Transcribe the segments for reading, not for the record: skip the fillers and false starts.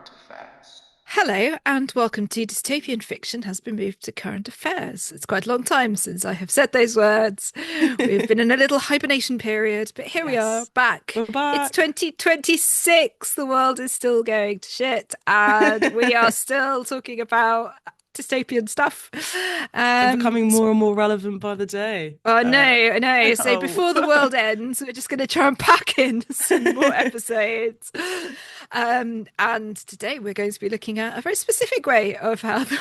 current affairs. Hello, and welcome to Dystopian Fiction Has Been Moved to Current Affairs. It's quite a long time since I have said those words. We've been in a little hibernation period, but here we are Yes, back. we're It's back. 2026. The world is still going to shit, and we are still talking about dystopian stuff. And Um, becoming more and more relevant by the day. Oh no, no. So Oh, before the world ends, we're just going to try and pack in some more episodes. And today we're going to be looking at a very specific way of how the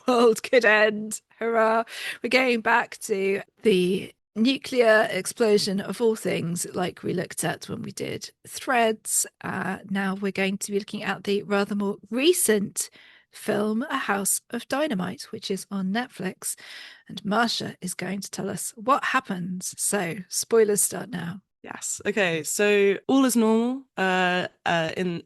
world could end. Hurrah. We're going back to the nuclear explosion of all things, like we looked at when we did Threads. Now we're going to be looking at the rather more recent film, A House of Dynamite, which is on Netflix. And Masha is going to tell us what happens. So, spoilers start now. yes. Okay, so all is normal in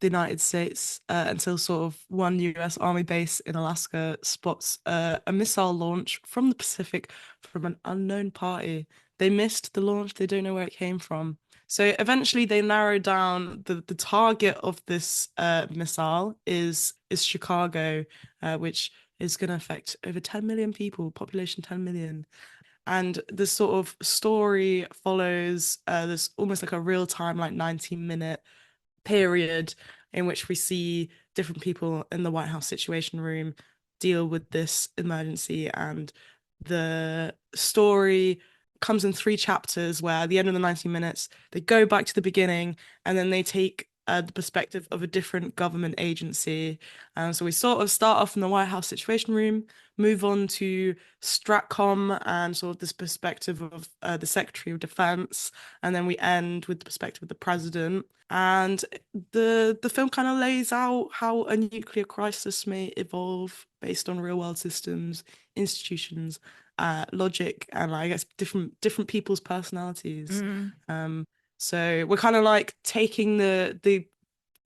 the United States until sort of one US Army base in Alaska spots a missile launch from the Pacific from an unknown party. They missed the launch, they don't know where it came from. So eventually they narrow down the target of this missile is Chicago, which is going to affect over 10 million people, population 10 million. And the sort of story follows this almost like a real time, like 19-minute period in which we see different people in the White House Situation Room deal with this emergency. And the story comes in three chapters where at the end of the 90 minutes, they go back to the beginning and then they take the perspective of a different government agency. So we sort of start off in the White House Situation Room, move on to Stratcom and sort of this perspective of the Secretary of Defense, and then we end with the perspective of the president. And the film kind of lays out how a nuclear crisis may evolve based on real world systems, institutions, logic, and I guess different people's personalities. Mm. So we're kind of like taking the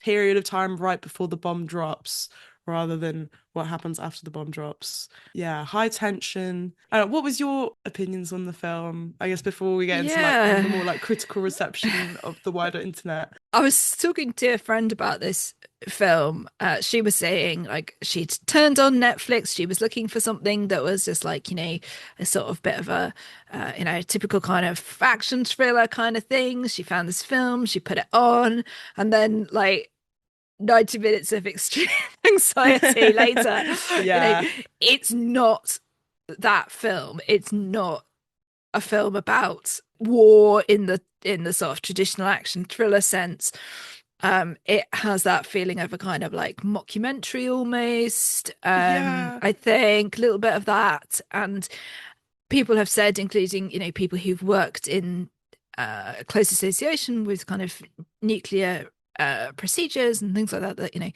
period of time right before the bomb drops rather than what happens after the bomb drops. Yeah, high tension. What was your opinions on the film? I guess before we get into like the Yeah. more like critical reception of the wider internet. I was talking to a friend about this film. She was saying, like, she'd turned on Netflix. She was looking for something that was just like, a sort of bit of a, typical kind of action thriller kind of thing. She found this film, she put it on, and then, like, 90 minutes of extreme anxiety later. You know, Yeah. it's not that film. It's not a film about war in the sort of traditional action thriller sense. It has that feeling of a kind of like mockumentary almost. Yeah. I think a little bit of that. And people have said, including, people who've worked in close association with kind of nuclear procedures and things like that, that,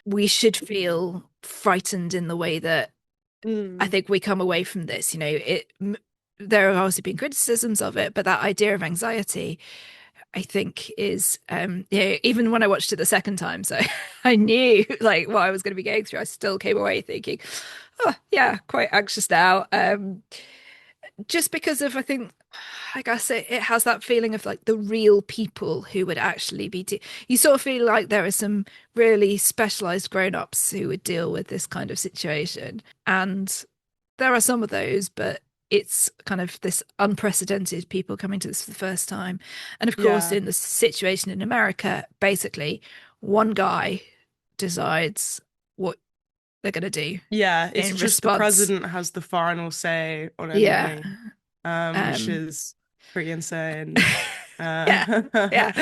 we should feel frightened in the way that I Mm. think we come away from this. There have obviously been criticisms of it, but that idea of anxiety, I think, is even when I watched it the second time, so I knew like what I was going to be going through. I still came away thinking, oh yeah, quite anxious now. Just because of, I think, I guess it has that feeling of like the real people who would actually you sort of feel like there are some really specialized grown-ups who would deal with this kind of situation. And there are some of those, but it's kind of this unprecedented people coming to this for the first time. And of course, Yeah. in the situation in America, basically one guy decides what they're going to do Yeah, it's in just the response. president has the final say on Yeah. anything, which Um, is pretty insane. yeah. Uh, Yeah.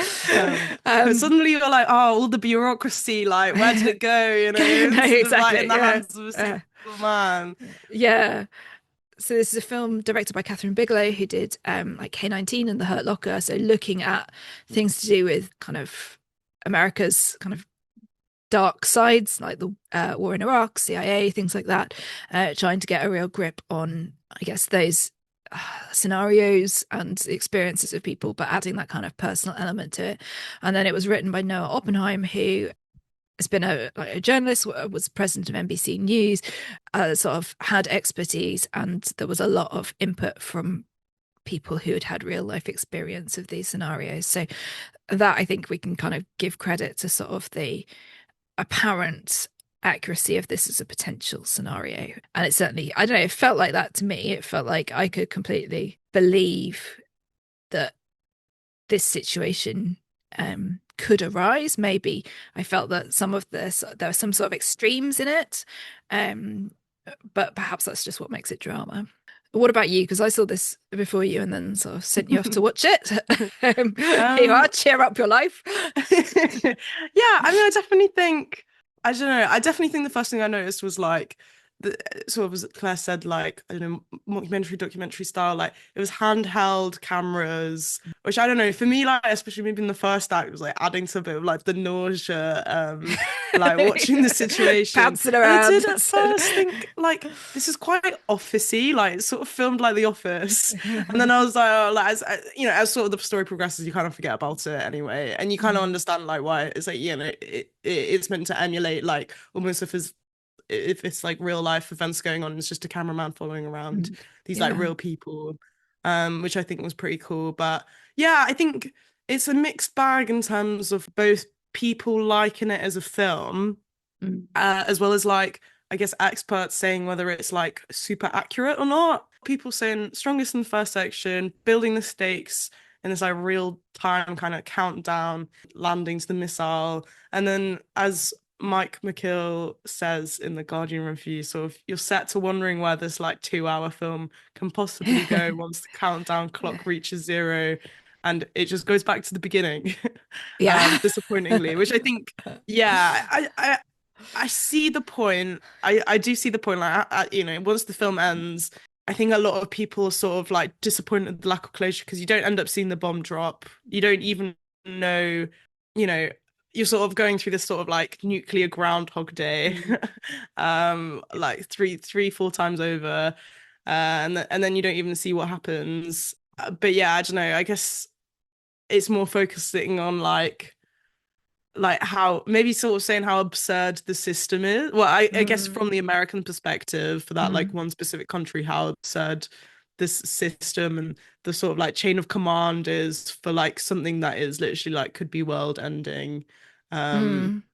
but Um, suddenly you're like, oh, all the bureaucracy, like, where did it go? You know, no, instead of like in exactly. the Yeah. hands of a Uh, single man. yeah. So this is a film directed by Catherine Bigelow, who did like K-19 and The Hurt Locker. So looking at things to do with kind of America's kind of dark sides, like the war in Iraq, CIA, things like that, trying to get a real grip on, I guess, those scenarios and the experiences of people, but adding that kind of personal element to it. And then it was written by Noah Oppenheim, who has been a journalist, was president of NBC News, sort of had expertise, and there was a lot of input from people who had had real life experience of these scenarios. So that I think we can kind of give credit to sort of the apparent accuracy of this as a potential scenario. And it certainly, I don't know, it felt like that to me. It felt like I could completely believe that this situation could arise. Maybe I felt that some of this, there were some sort of extremes in it. Um, but perhaps that's just what makes it drama. What about you? Because I saw this before you and then sort of sent you off to watch it. Here you are, Um, cheer up your life. yeah, I mean, I definitely think, I don't know, I definitely think the first thing I noticed was like, the sort of as Claire said, like, I don't know, mockumentary, documentary style, like it was handheld cameras, which I don't know, for me, like, especially maybe in the first act, it was like adding to a bit of like the nausea, like watching the situation. Bouncing And I around. did at first think, like, this is quite officey, like it's sort of filmed like The Office. And then I was like, oh, like as sort of the story progresses, you kind of forget about it anyway, and you kind of Mm, understand like why it's like it's meant to emulate like almost if it's like real life events going on. It's just a cameraman following around mm. these like Yeah. real people, which I think was pretty cool. But yeah, I think it's a mixed bag in terms of both people liking it as a film, Mm, as well as like I guess experts saying whether it's like super accurate or not. People saying strongest in the first section, building the stakes in this like real time kind of countdown, landing to the missile, and then as Mike McKill says in the Guardian review, sort of you're set to wondering where this like 2 hour film can possibly go once the countdown clock reaches zero, and it just goes back to the beginning, yeah. disappointingly, which I think, yeah, I see the point. I do see the point. Like, once the film ends, I think a lot of people are sort of like disappointed at the lack of closure because you don't end up seeing the bomb drop. You don't even know, you know, you're sort of going through this sort of like nuclear Groundhog Day, Mm. like three, 4 times over, and then you don't even see what happens. But yeah, I don't know. I guess it's more focusing on like how maybe sort of saying how absurd the system is. Well, I guess Mm, from the American perspective for that like mm, one specific country, how absurd this system and the sort of like chain of command is for like something that is literally like could be world ending. Um,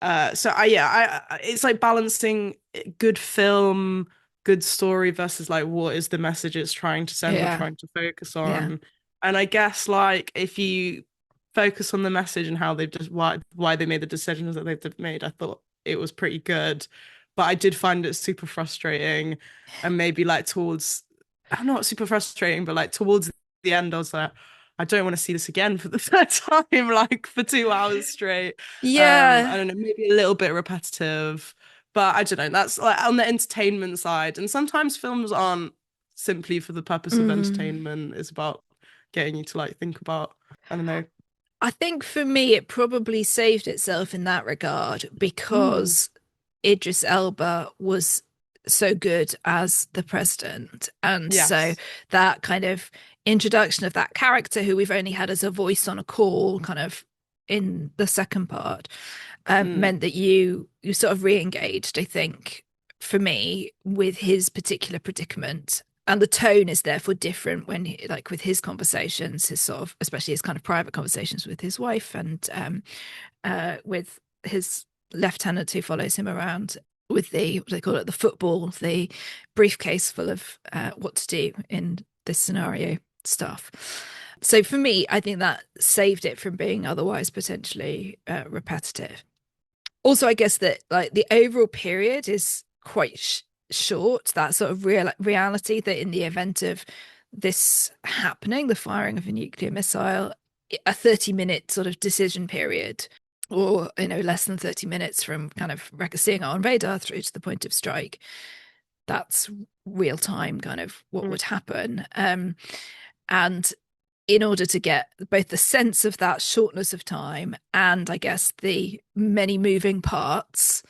mm. so it's like balancing good film, good story versus like what is the message it's trying to send or Yeah. trying to focus Yeah. on. And I guess like if you focus on the message and how they've just why they made the decisions that they've made, I thought it was pretty good. But I did find it super frustrating, and maybe like towards, I'm not super frustrating, but like towards the end, I was like, I don't want to see this again for the third time, like for 2 hours straight. I Yeah. don't know, maybe a little bit repetitive, but I don't know. That's like on the entertainment side. And sometimes films aren't simply for the purpose of Mm. entertainment. It's about getting you to like think about, I don't know. I think for me, it probably saved itself in that regard Mm, because Idris Elba was so good as the president. And so yes. that kind of introduction of that character who we've only had as a voice on a call, kind of in the second part, Mm, meant that you sort of re-engaged, I think, for me, with his particular predicament. And the tone is therefore different when like with his conversations, his sort of, especially his kind of private conversations with his wife and with his lieutenant who follows him around with the, what they call it, the football, the briefcase full of what to do in this scenario stuff. So for me, I think that saved it from being otherwise potentially repetitive. Also, I guess that like the overall period is quite short. That sort of reality that in the event of this happening, the firing of a nuclear missile, a 30-minute sort of decision period, or less than 30 minutes from kind of seeing it on radar through to the point of strike. That's real time, kind of what mm. would happen. And in order to get both the sense of that shortness of time and I guess the many moving parts,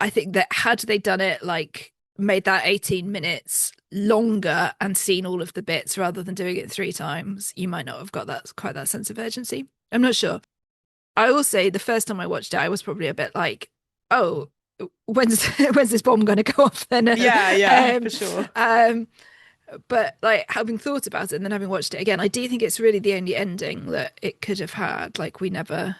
I think that had they done it like made that 18 minutes longer and seen all of the bits rather than doing it 3 times, you might not have got that quite that sense of urgency. I'm not sure. I will say the first time I watched it, I was probably a bit like, oh, when's when's this bomb going to go off then? Yeah, yeah, um, for sure. um, but like having thought about it and then having watched it again, I do think it's really the only ending that it could have had. Like we never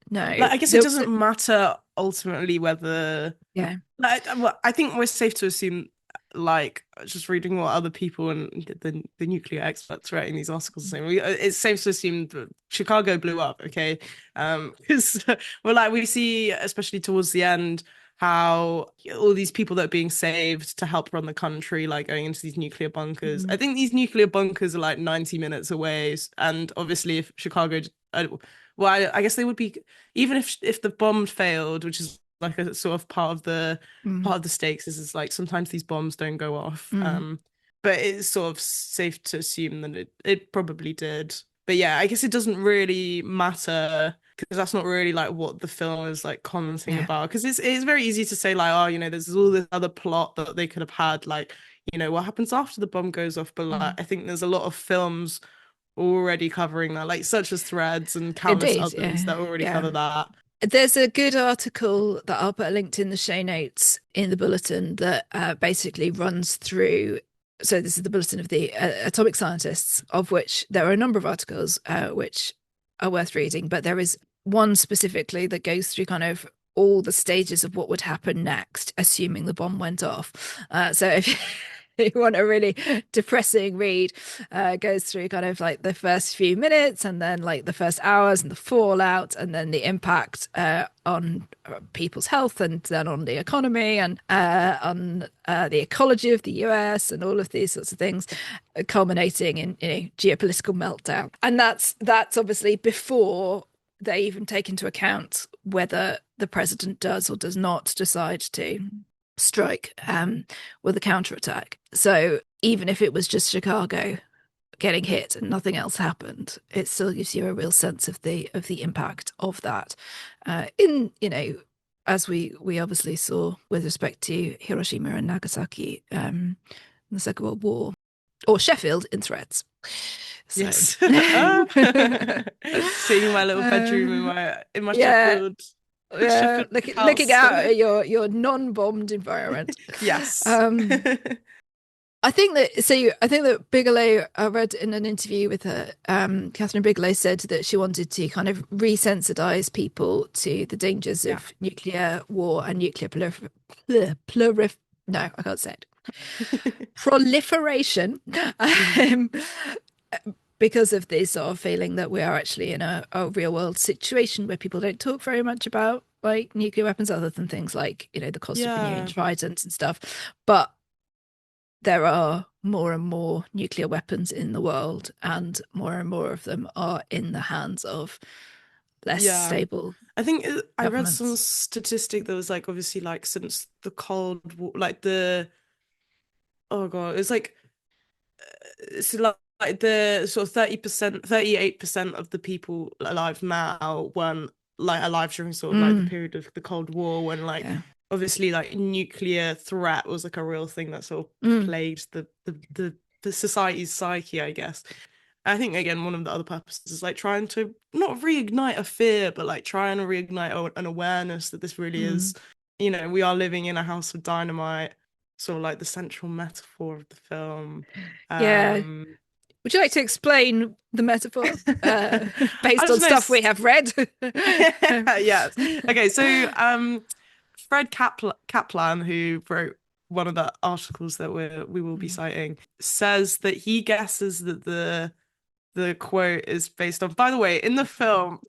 know. Like I guess it doesn't matter ultimately whether Yeah. well, I think we're safe to assume, like just reading what other people and the nuclear experts writing these articles are saying, it's safe to assume that Chicago blew up. Okay, because well, like we see, especially towards the end, how all these people that are being saved to help run the country, like going into these nuclear bunkers. I Mm. think these nuclear bunkers are like 90 minutes away, and obviously, if Chicago, well, I guess they would be, even if the bomb failed, which is like a sort of Mm. part of the stakes is like sometimes these bombs don't go off. Mm. But it's sort of safe to assume that it probably did. But yeah, I guess it doesn't really matter because that's not really like what the film is like commenting Yeah. about. Because it's very easy to say like, oh, there's all this other plot that they could have had, like, what happens after the bomb goes off. But like, Mm. I think there's a lot of films already covering that, like such as Threads and countless Indeed. others Yeah. that already Yeah. cover that. There's a good article that I'll put linked in the show notes in the bulletin that basically runs through. So this is the bulletin of the atomic scientists, of which there are a number of articles which are worth reading, but there is one specifically that goes through kind of all the stages of what would happen next, assuming the bomb went off. So if you want a really depressing read, goes through kind of like the first few minutes and then like the first hours and the fallout and then the impact on people's health and then on the economy and on the ecology of the US and all of these sorts of things, culminating in geopolitical meltdown. And that's obviously before they even take into account whether the president does or does not decide to strike with a counterattack. So even if it was just Chicago getting hit and nothing else happened, it still gives you a real sense of the impact of that. In as we obviously saw with respect to Hiroshima and Nagasaki in the Second World War, or Sheffield in Threads. So Yes. Sitting in my little bedroom in my yeah, Sheffield looking house. out at your non-bombed environment. Yes. I think that Bigelow, I read in an interview with her, Catherine Bigelow said that she wanted to kind of resensitize people to the dangers Yeah. of nuclear war and nuclear no, I can't say it. Proliferation. Um, because of this sort of feeling that we are actually in a real world situation where people don't talk very much about like nuclear weapons other than things like, the cost of renewing Yeah. tridents and stuff. But there are more and more nuclear weapons in the world, and more of them are in the hands of less Yeah. stable I think I read some governments. statistic that was like obviously like since the Cold War, like oh God, it's like it's like the sort of 30%, 38% of the people alive now weren't like alive during sort of like the Mm, period of the Cold War when like yeah. obviously like nuclear threat was like a real thing that sort of Mm, plagued the society's psyche, I guess. I think again one of the other purposes is like trying to not reignite a fear, but like trying to reignite an awareness that this really mm. is, we are living in a house of dynamite, sort of like the central metaphor of the film. Yeah. Um, Would you like to explain the metaphor I based on don't know. stuff we have read? Yes. Okay. So, Fred Kaplan, who wrote one of the articles that we will be citing, says that he guesses that the quote is based on. By the way, in the film,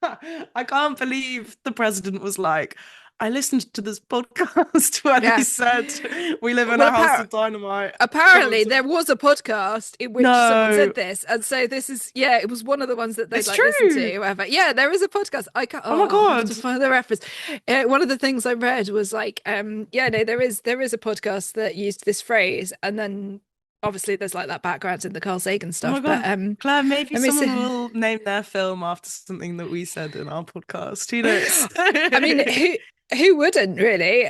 I can't believe the president was like, I listened to this podcast where they Yeah. said we live in Well, a house of dynamite. Someone apparently said, there was a podcast in which someone no, said this, and so this is it was one of the ones that they'd it's like listen true. to or whatever. Yeah, there is a podcast. I can't. Oh my Oh, I'll have God. to find the reference. One of the things I read was like, yeah, no, there is a podcast that used this phrase, and then obviously there's like that background in the Carl Sagan Oh my stuff. But God. Claire, maybe let me someone see. will name their film after something that we said in our podcast. Who knows? I mean, who wouldn't really?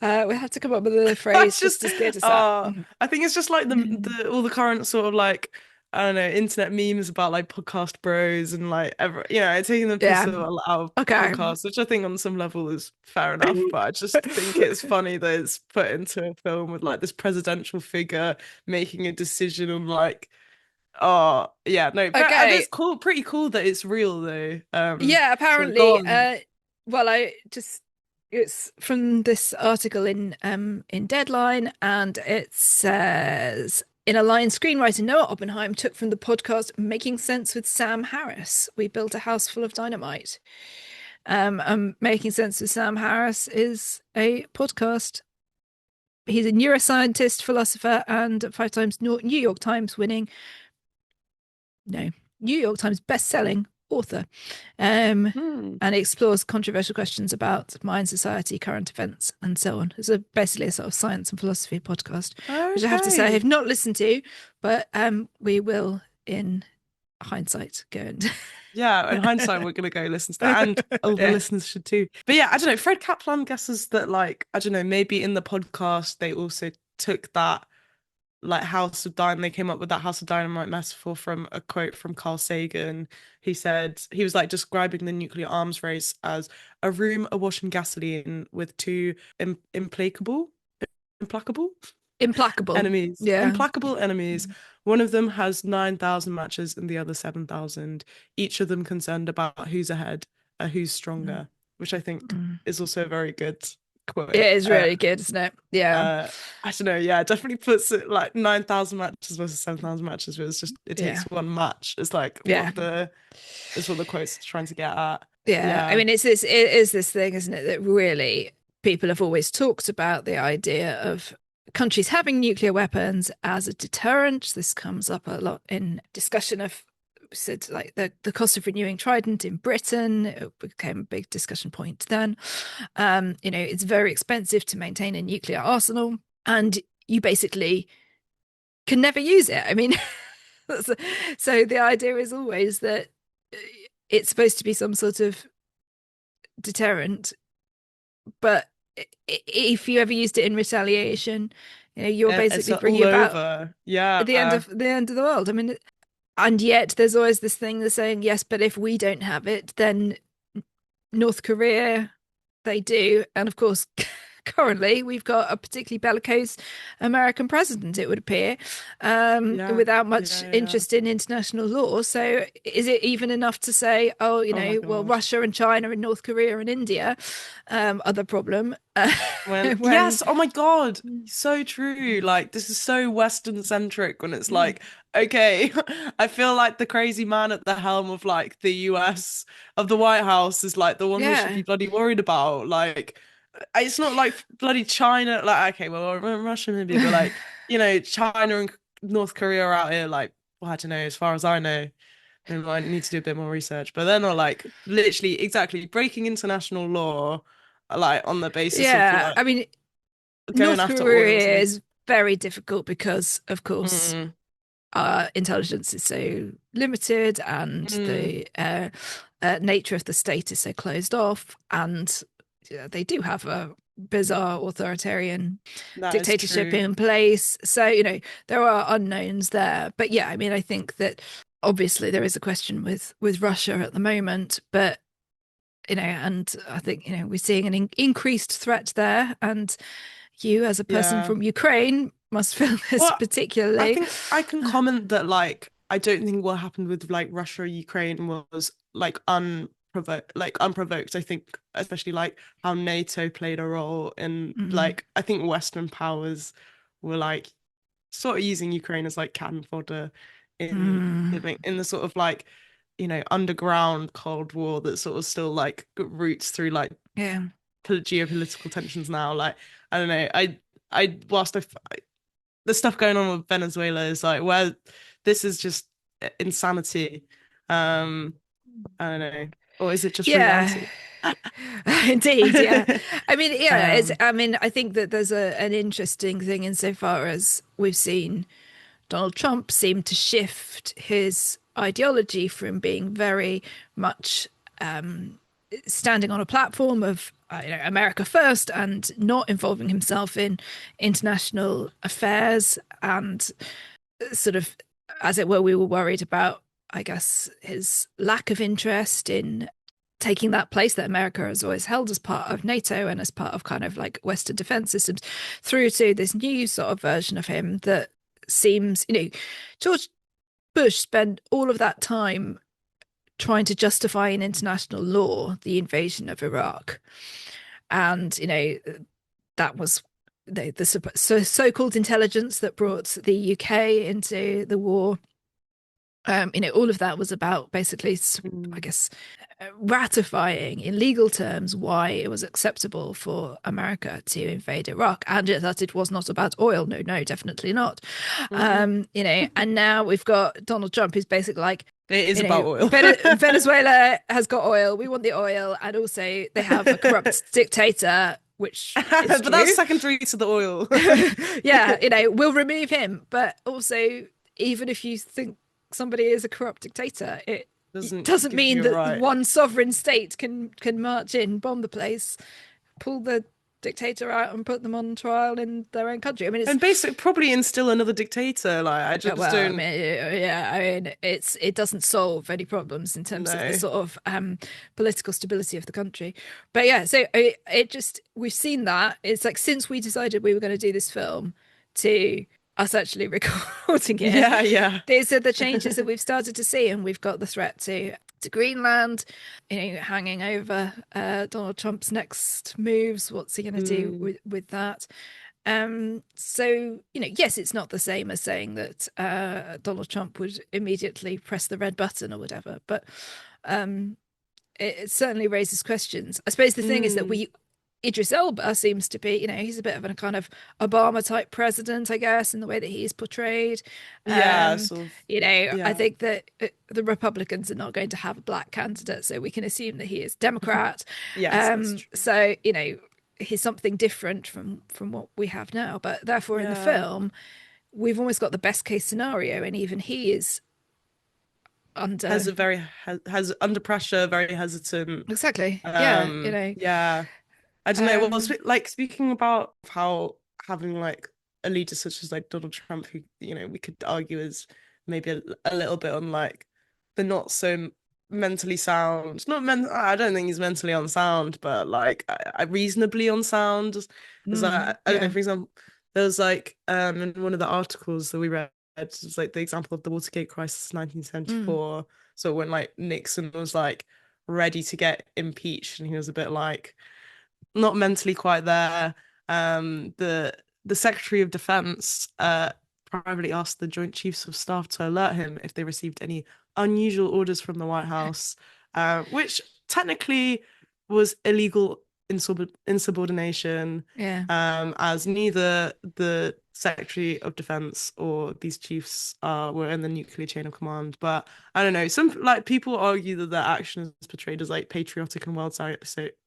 We have to come up with a That's phrase just just as good as that. I think it's just like the all the current sort of like I don't know, internet memes about like podcast bros and like taking the piss Yeah. out of Okay. podcasts, which I think on some level is fair enough, but I just think it's funny that it's put into a film with like this presidential figure making a decision on like oh yeah, no, but Okay. it's cool, pretty cool that it's real though. Yeah, So go apparently, on. Well, it's from this article in Deadline, and it says in a line, screenwriter Noah Oppenheim took from the podcast Making Sense with Sam Harris. We built a house full of dynamite. Making Sense with Sam Harris is a podcast. He's a neuroscientist, philosopher, and 5 times New York Times winning, no, New York Times best-selling author. Hmm. And explores controversial questions about mind, society, current events, and so on. It's basically a sort of science and philosophy podcast, which I have to say I Okay. have not listened to, but we will, in hindsight, go and Yeah, in hindsight, we're gonna go listen to that, and all the yeah. listeners should too. But yeah, I don't know. Fred Kaplan guesses that, like, I don't know, maybe in the podcast they also took that, like, House of Dynamite. They came up with that House of Dynamite metaphor from a quote from Carl Sagan. He said he was like describing the nuclear arms race as a room awash in gasoline with two implacable Implacable. enemies. Yeah. Implacable enemies. One of them has 9,000 matches and the other 7,000. Each of them concerned about who's ahead, who's Mm. stronger, which I think Mm. is also a very good quote. It is really good, isn't it? Yeah. Uh, I don't know, yeah, it definitely puts it like 9,000 matches versus 7,000 matches, but it's just, it takes Yeah. one match. It's like Yeah. is what the quote's trying to get at. Yeah. I Yeah, mean, it is this thing, isn't it, that really people have always talked about the idea of countries having nuclear weapons as a deterrent. This comes up a lot in discussion of said like the cost of renewing Trident in Britain. It became a big discussion point then. It's very expensive to maintain a nuclear arsenal, and you basically can never use it. I mean, so the idea is always that it's supposed to be some sort of deterrent, but if you ever used it in retaliation, you're it's basically all bringing about over. Yeah. the end of the world. I mean, and yet there's always this thing that's saying yes, but if we don't have it, then North Korea, they do. And of course, currently we've got a particularly bellicose American president, it would appear, Yeah. without much Yeah. Yeah. interest in international law. So is it even enough to say, oh, Oh my well, God. Russia and China and North Korea and India are the problem? Yes, When, oh my God, so true. Like, this is so Western centric when it's mm, like, okay, I feel like the crazy man at the helm of like the US, of the White House, is like the one we should yeah, be bloody worried about. Like, it's not like bloody China, like, okay, well, Russia maybe, but like, China and North Korea are out here, like, well, I don't know, as far as I know. I might need to do a bit more research, but they're not like literally exactly breaking international law, like on the basis of yeah. like I mean, going North after oil or Korea something. is very difficult because, of course, Mm, intelligence is so limited, and mm, the nature of the state is so closed off, and they do have a bizarre authoritarian that is dictatorship true. in place. So, there are unknowns there. But yeah, I mean, I think that obviously there is a question with Russia at the moment, but and I think we're seeing an increased threat there, and you as a person Yeah. from Ukraine must feel this Well, I particularly. think I can comment that like I don't think what happened with like Russia or Ukraine was like unprovoked. I think especially like how NATO played a role in Mm, like I think Western powers were like sort of using Ukraine as like cannon fodder mm, in the sort of like underground Cold War that sort of still like roots through like yeah. geopolitical tensions now. Like I don't know, I whilst the stuff going on with Venezuela is like where this is just insanity. Um, I don't know, or is it just Yeah. reality? Indeed, yeah. I mean, yeah, Um, I think that there's an interesting thing insofar as we've seen Donald Trump seem to shift his ideology from being very much standing on a platform of America first and not involving himself in international affairs, and sort of, as it were, we were worried about, I guess, his lack of interest in taking that place that America has always held as part of NATO and as part of kind of like Western defense systems, through to this new sort of version of him that seems, George Bush spent all of that time trying to justify in international law the invasion of Iraq. And, that was the so-called intelligence that brought the UK into the war. All of that was about basically, I Mm. guess, ratifying in legal terms why it was acceptable for America to invade Iraq, and that it was not about oil. No, no, definitely not. Mm-mm. And now we've got Donald Trump, who's basically like, It is about oil. Venezuela has got oil. We want the oil, and also they have a corrupt dictator, which is But that's true. secondary to the oil. Yeah, we'll remove him, but also, even if you think somebody is a corrupt dictator, it Doesn't doesn't give mean you a that right. one sovereign state can march in, bomb the place, pull the dictator out, and put them on trial in their own country. I mean, it's And basically probably instill another dictator. Like I yeah, just well, I don't mean, yeah, I mean, it doesn't solve any problems in terms of the know. sort of political stability of the country. But yeah, so it just we've seen that. It's like since we decided we were going to do this film to us actually recording it, Yeah, yeah. these are the changes that we've started to see, and we've got the threat to Greenland, hanging over Donald Trump's next moves. What's he going to do Mm, with that? So, yes, it's not the same as saying that Donald Trump would immediately press the red button or whatever, but um, it certainly raises questions. I suppose the thing is that mm. Idris Elba seems to be, he's a bit of a kind of Obama type president, I guess, in the way that he is portrayed. Yeah, sort of. I Yeah. think that the Republicans are not going to have a black candidate, so we can assume that he is Democrat. Yes, that's true. So, he's something different from what we have now. But therefore, in the Yeah. film, we've almost got the best case scenario, and even he is Has under a very has under pressure, very hesitant. exactly, yeah, Yeah. I don't know. Well, um, like speaking about how having like a leader such as like Donald Trump, who we could argue is maybe a little bit on like the not so mentally sound. Not men. I don't think he's mentally unsound, but like reasonably unsound. Is I don't know. yeah, For example, there was like in one of the articles that we read, it was like the example of the Watergate crisis, mm, 1974. So when like Nixon was like ready to get impeached, and he was a bit like not mentally quite there. The Secretary of Defense privately asked the Joint Chiefs of Staff to alert him if they received any unusual orders from the White House, which technically was illegal insubordination, yeah, as neither the Secretary of Defense or these chiefs were in the nuclear chain of command. But I don't know. Some like people argue that their action is portrayed as like patriotic and world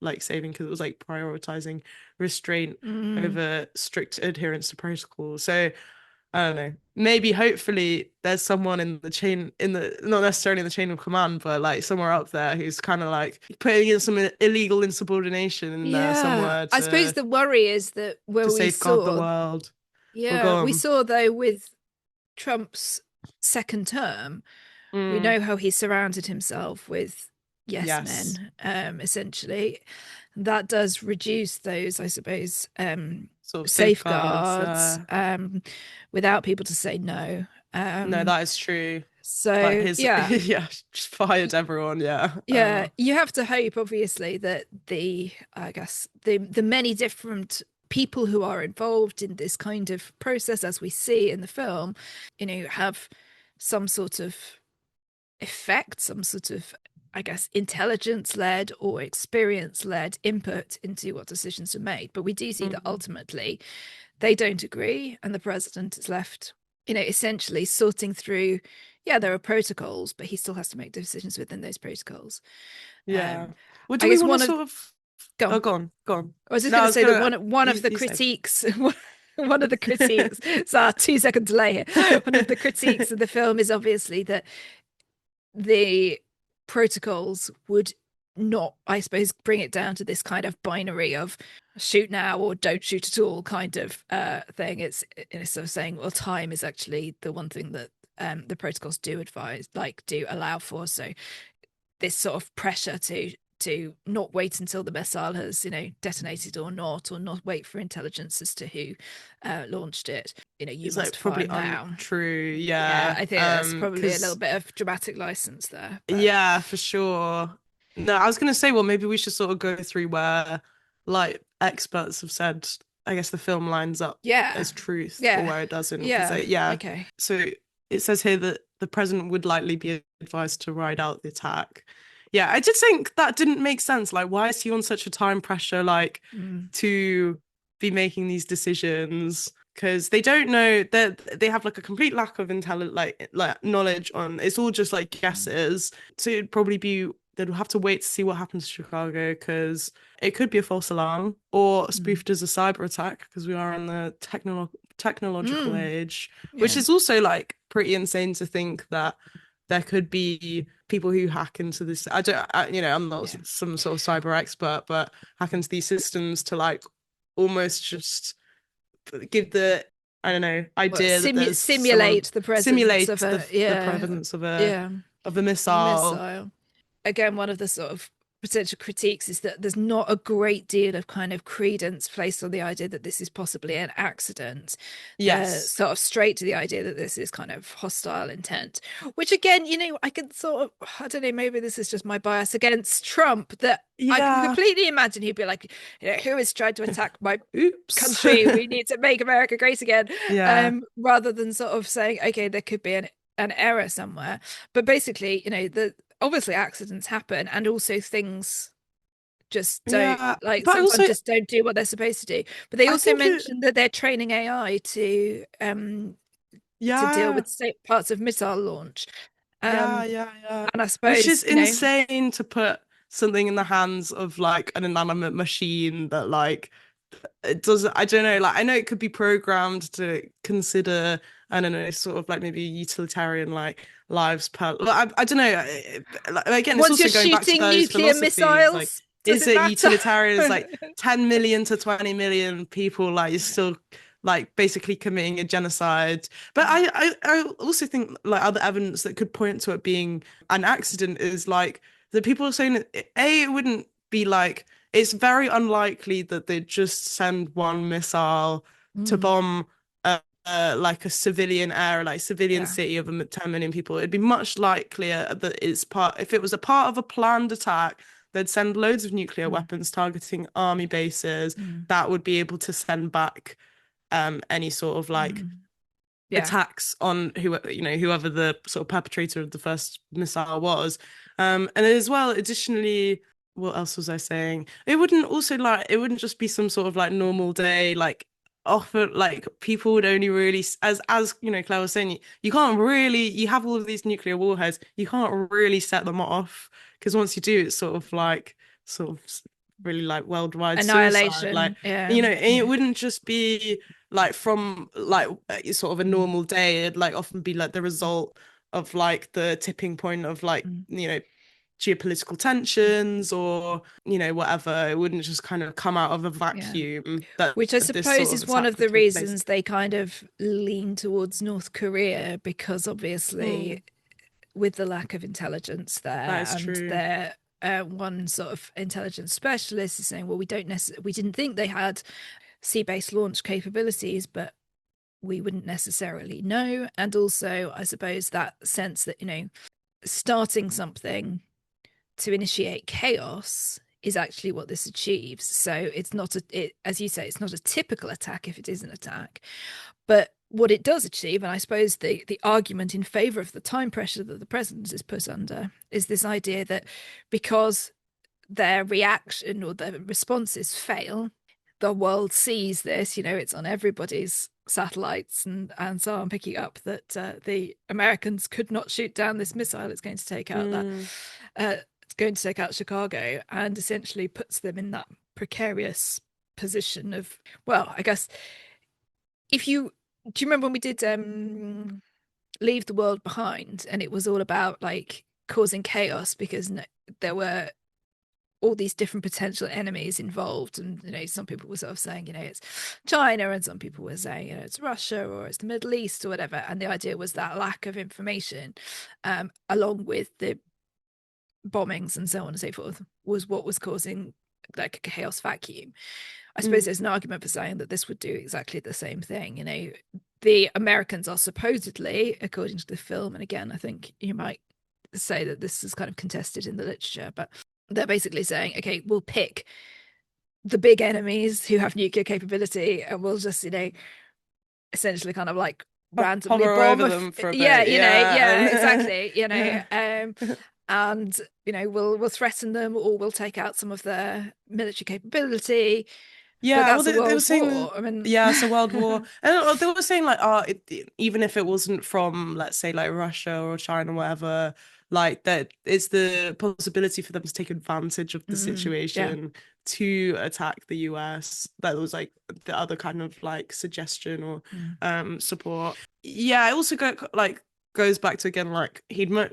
like saving because it was like prioritizing restraint mm, over strict adherence to protocol. So I don't know. Maybe hopefully there's someone in the chain in the not necessarily in the chain of command, but like somewhere up there who's kind of like putting in some illegal insubordination in there yeah. somewhere I suppose the worry is that to where we safeguard the saw, world. Or yeah, go we on. saw though with Trump's second term, we Mm, know how he surrounded himself with yes yes. men, essentially. That does reduce those, I suppose, Sort of safeguards. safeguards, without people to say no. No, Um, that is true. Like so his yeah, yeah, just fired everyone, yeah. yeah, you have to hope, obviously, that I guess, the many different people who are involved in this kind of process, as we see in the film, have some sort of effect, some sort of, I guess, intelligence led or experience led input into what decisions are made. But we do see that Mhm. ultimately they don't agree, and the president is left, essentially sorting through. Yeah, there are protocols, but he still has to make decisions within those protocols. Yeah. Um, Well, do I we guess want to one of sort of go oh on. go on, go on. I was just No, going I to was say that gonna one of the you say. critiques, one of the critiques, so 2 second delay here. One of the critiques of the film is obviously that the protocols would not, I suppose, bring it down to this kind of binary of shoot now or don't shoot at all kind of thing. It's sort of saying, well, time is actually the one thing that the protocols do advise, like do allow for. So this sort of pressure to to not wait until the missile has, detonated or not wait for intelligence as to who launched it. You It's must like probably fire now. untrue. Yeah, Yeah. I think that's probably a little Because bit of dramatic license there, but yeah, for sure. No, I was gonna say, well, maybe we should sort of go through where like experts have said, I guess the film lines up yeah, as truth or yeah, where it doesn't. Because yeah. yeah. Okay. So it says here that the president would likely be advised to ride out the attack. Yeah, I did think that didn't make sense. Like, why is he on such a time pressure, like, Mm, to be making these decisions? Because they don't know that they have like a complete lack of intelligent like knowledge on it's all just like mm, guesses. So it'd probably be they'd have to wait to see what happens to Chicago because it could be a false alarm or mm, spoofed as a cyber attack because we are in the technological mm. age, which Yeah. is also like pretty insane to think that there could be people who hack into this. I'm not Yeah. some sort of cyber expert, but hack into these systems to like almost just give the I don't know Well, idea that there's someone simulate the presence simulate of a, the yeah, presence yeah, of a of a missile. missile. Again, one of the sort of potential critiques is that there's not a great deal of kind of credence placed on the idea that this is possibly an accident. They're Yes. sort of straight to the idea that this is kind of hostile intent, which again, I can sort of, I don't know, maybe this is just my bias against Trump, that I can Yeah. completely imagine he'd be like, who is trying to attack my Oops. country? We need to make America great again. Yeah. Rather than sort of saying, okay, there could be an error somewhere. But basically, the obviously accidents happen, and also things just don't, Yeah. like, But sometimes also just don't do what they're supposed to do. But they I also think it mentioned that they're training AI to deal yeah. with parts of missile launch. Yeah, Um, yeah, yeah. and I Which is suppose, insane to put something in the hands of like an inanimate machine that like it doesn't I don't know, like I know it could be programmed to consider, I don't know, sort of like maybe utilitarian like lives per I don't know. Like, again, it's once you're also going back to shooting those nuclear philosophies. Like, missiles, does is it it matter? utilitarian? Is like 10 million to 20 million people, like you're Yeah. still like basically committing a genocide. But I also think like other evidence that could point to it being an accident is like the people are saying that it wouldn't be like it's very unlikely that they'd just send one missile to Mm, bomb like a civilian area, like civilian yeah. city of 10 million people. It'd be much likelier that it's part, if it was a part of a planned attack, they'd send loads of nuclear Mm, weapons targeting army bases mm, that would be able to send back any sort of like mm. Yeah. attacks on whoever the sort of perpetrator of the first missile was. And as well, additionally, what else was I saying? It wouldn't also like it wouldn't just be some sort of like normal day, like often like people would only really as Claire was saying, you can't really you have all of these nuclear warheads, you can't really set them off because once you do, it's sort of really like worldwide suicide. Like Annihilation. Yeah. it Yeah. wouldn't just be like from like sort of a Mm, normal day, it'd like often be like the result of like the tipping point of like mm, geopolitical tensions or whatever. It wouldn't just kind of come out of a yeah. vacuum that Which I this suppose sort of is one attack of would the take place. reasons they kind of lean towards North Korea, because Hmm, obviously with the lack of intelligence that there, is and true. their one sort of intelligence specialist is saying, well, we didn't think they had sea-based launch capabilities, but we wouldn't necessarily know. And also, I suppose that sense that, starting something to initiate chaos is actually what this achieves. So it's not as you say, it's not a typical attack if it is an attack, but what it does achieve, and I suppose the argument in favor of the time pressure that the president is put under, is this idea that because their reaction or their responses fail, the world sees this, it's on everybody's satellites and so on, picking up that the Americans could not shoot down this missile. It's going to take out Mm, it's going to take out Chicago, and essentially puts them in that precarious position of, well, I guess, if you do you remember when we did Leave the World Behind, and it was all about like causing chaos because there were all these different potential enemies involved, and some people were sort of saying it's China, and some people were saying it's Russia or it's the Middle East or whatever, and the idea was that lack of information, along with the bombings and so on and so forth was what was causing like a chaos vacuum. I suppose Mm. there's an argument for saying that this would do exactly the same thing. The Americans are supposedly, according to the film, and again, I think you might say that this is kind of contested in the literature, but they're basically saying, okay, we'll pick the big enemies who have nuclear capability and we'll just, essentially kind of like randomly Hover bomb over them for a yeah, bit, yeah, yeah, exactly, and and we'll threaten them or we'll take out some of their military capability, but yeah. Well, that's a they were world saying that, war. I mean, yeah, it's a world war, and they were saying like, even if it wasn't from, let's say, like Russia or China, or whatever, like that, it's the possibility for them to take advantage of the yeah. situation to attack the US. That was like the other kind of like suggestion or Mm. support. Yeah, it also goes back to again like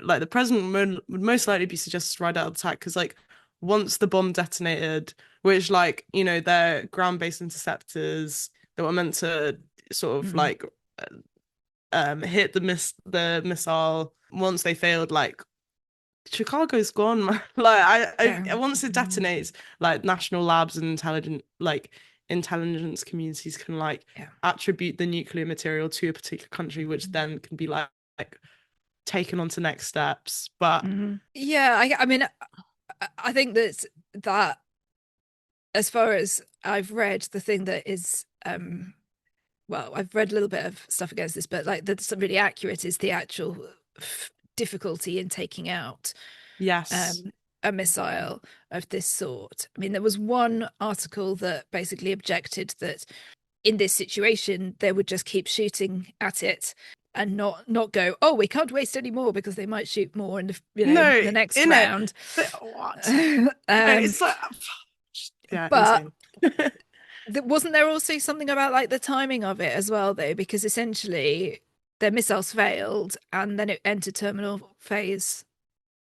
like the president would most likely be suggested to ride out the attack because like once the bomb detonated, which like they're ground-based interceptors that were meant to sort of Mm. like hit the missile. Once they failed, like Chicago's gone, man. Like Yeah. once it Mm. detonates, like national labs and intelligence communities can like Yeah. attribute the nuclear material to a particular country, which then can be like taken on to next steps. But Yeah, I mean, I think that as far as I've read, the thing that is well, I've read a little bit of stuff against this, but like that's really accurate is the actual difficulty in taking out yes, um, a missile of this sort. I mean, there was one article that basically objected that in this situation they would just keep shooting at it and not go, oh, we can't waste any more because they might shoot more in no, the next in it, round. what? Yeah, um, it's like yeah, but insane. wasn't there also something about like the timing of it as well, though? Because essentially their missiles failed and then it entered terminal phase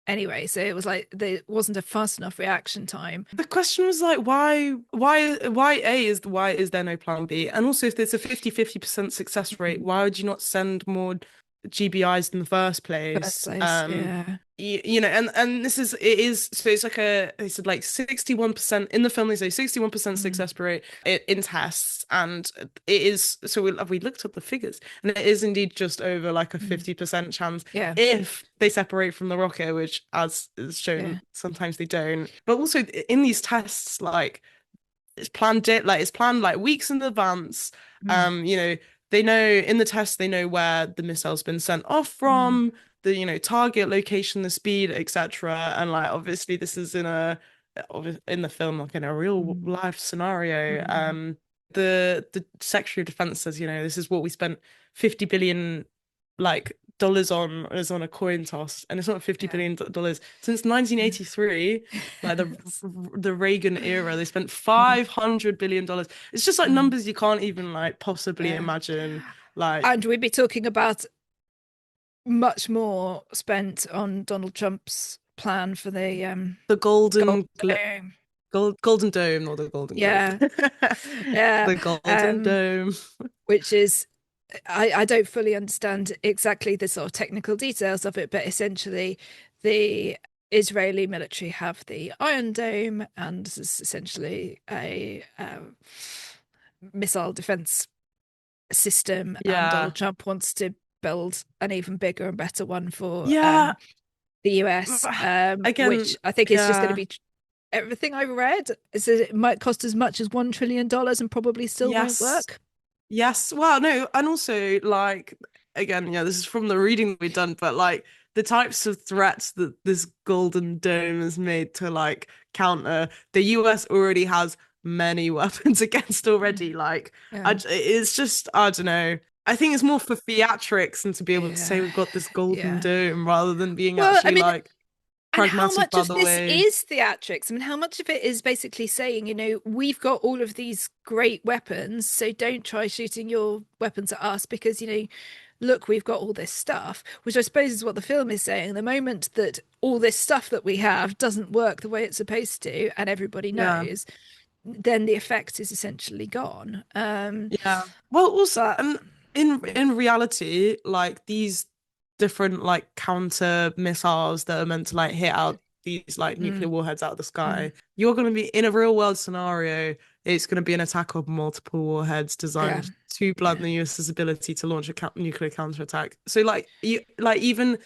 anyway. So it was like there wasn't a fast enough reaction time. The question was like, why is there no plan B? And also, if there's a 50-50% success rate, why would you not send more GBIs in the first First place? place, yeah. And it is so it's like they said like 61% in the film. They say 61% Mm. success rate in tests, and it is so we looked up the figures, and it is indeed just over like a Mm. 50% chance Yeah, if they separate from the rocket, which as is shown yeah. sometimes they don't. But also in these tests, like it's planned like weeks in advance. Mm. They know in the test they know where the missile's been sent off Mm. from, the target location, the speed, etc. And like obviously this is in the film like in a real Mm. life scenario. Mm. The Secretary of Defense says, this is what we spent 50 billion like dollars on is on a coin toss, and it's not 50 Yeah. billion dollars since 1983, like the Reagan era. They spent Mm. 500 billion dollars. It's just like Mm. numbers you can't even like possibly Yeah. imagine. Like And we'd be talking about much more spent on Donald Trump's plan for the the Golden Dome. Golden Dome, not the Golden Globe. Yeah, yeah. The Golden Um, Dome. which is I don't fully understand exactly the sort of technical details of it, but essentially the Israeli military have the Iron Dome, and this is essentially a missile defense system, and Yeah. Donald Trump wants to build an even bigger and better one for Yeah. the US, Again, which I think is just going to yeah. be everything I read is that it might cost as much as $1 trillion and probably still won't Yes. work. Yes. Well, no, and also like again, this is from the reading we've done, but like the types of threats that this Golden Dome is made to like counter, the US already has many weapons against already. Like, Yeah. it's just I don't know. I think it's more for theatrics and to be able to say Yeah. we've got this Golden Yeah. Dome rather than being Well, I actually mean, like and how pragmatic much by of the this way. is theatrics? I mean, how much of it is basically saying, we've got all of these great weapons, so don't try shooting your weapons at us because, look, we've got all this stuff, which I suppose is what the film is saying. The moment that all this stuff that we have doesn't work the way it's supposed to, and everybody Yeah. knows, then the effect is essentially gone. Yeah. Well, also, But and in reality, like these different like counter missiles that are meant to like hit out these like nuclear Mm, warheads out of the mm, sky. You're going to be in a real world scenario. It's going to be an attack of multiple warheads yeah, designed to blunt yeah. the US's ability to launch a nuclear counterattack. So like you like even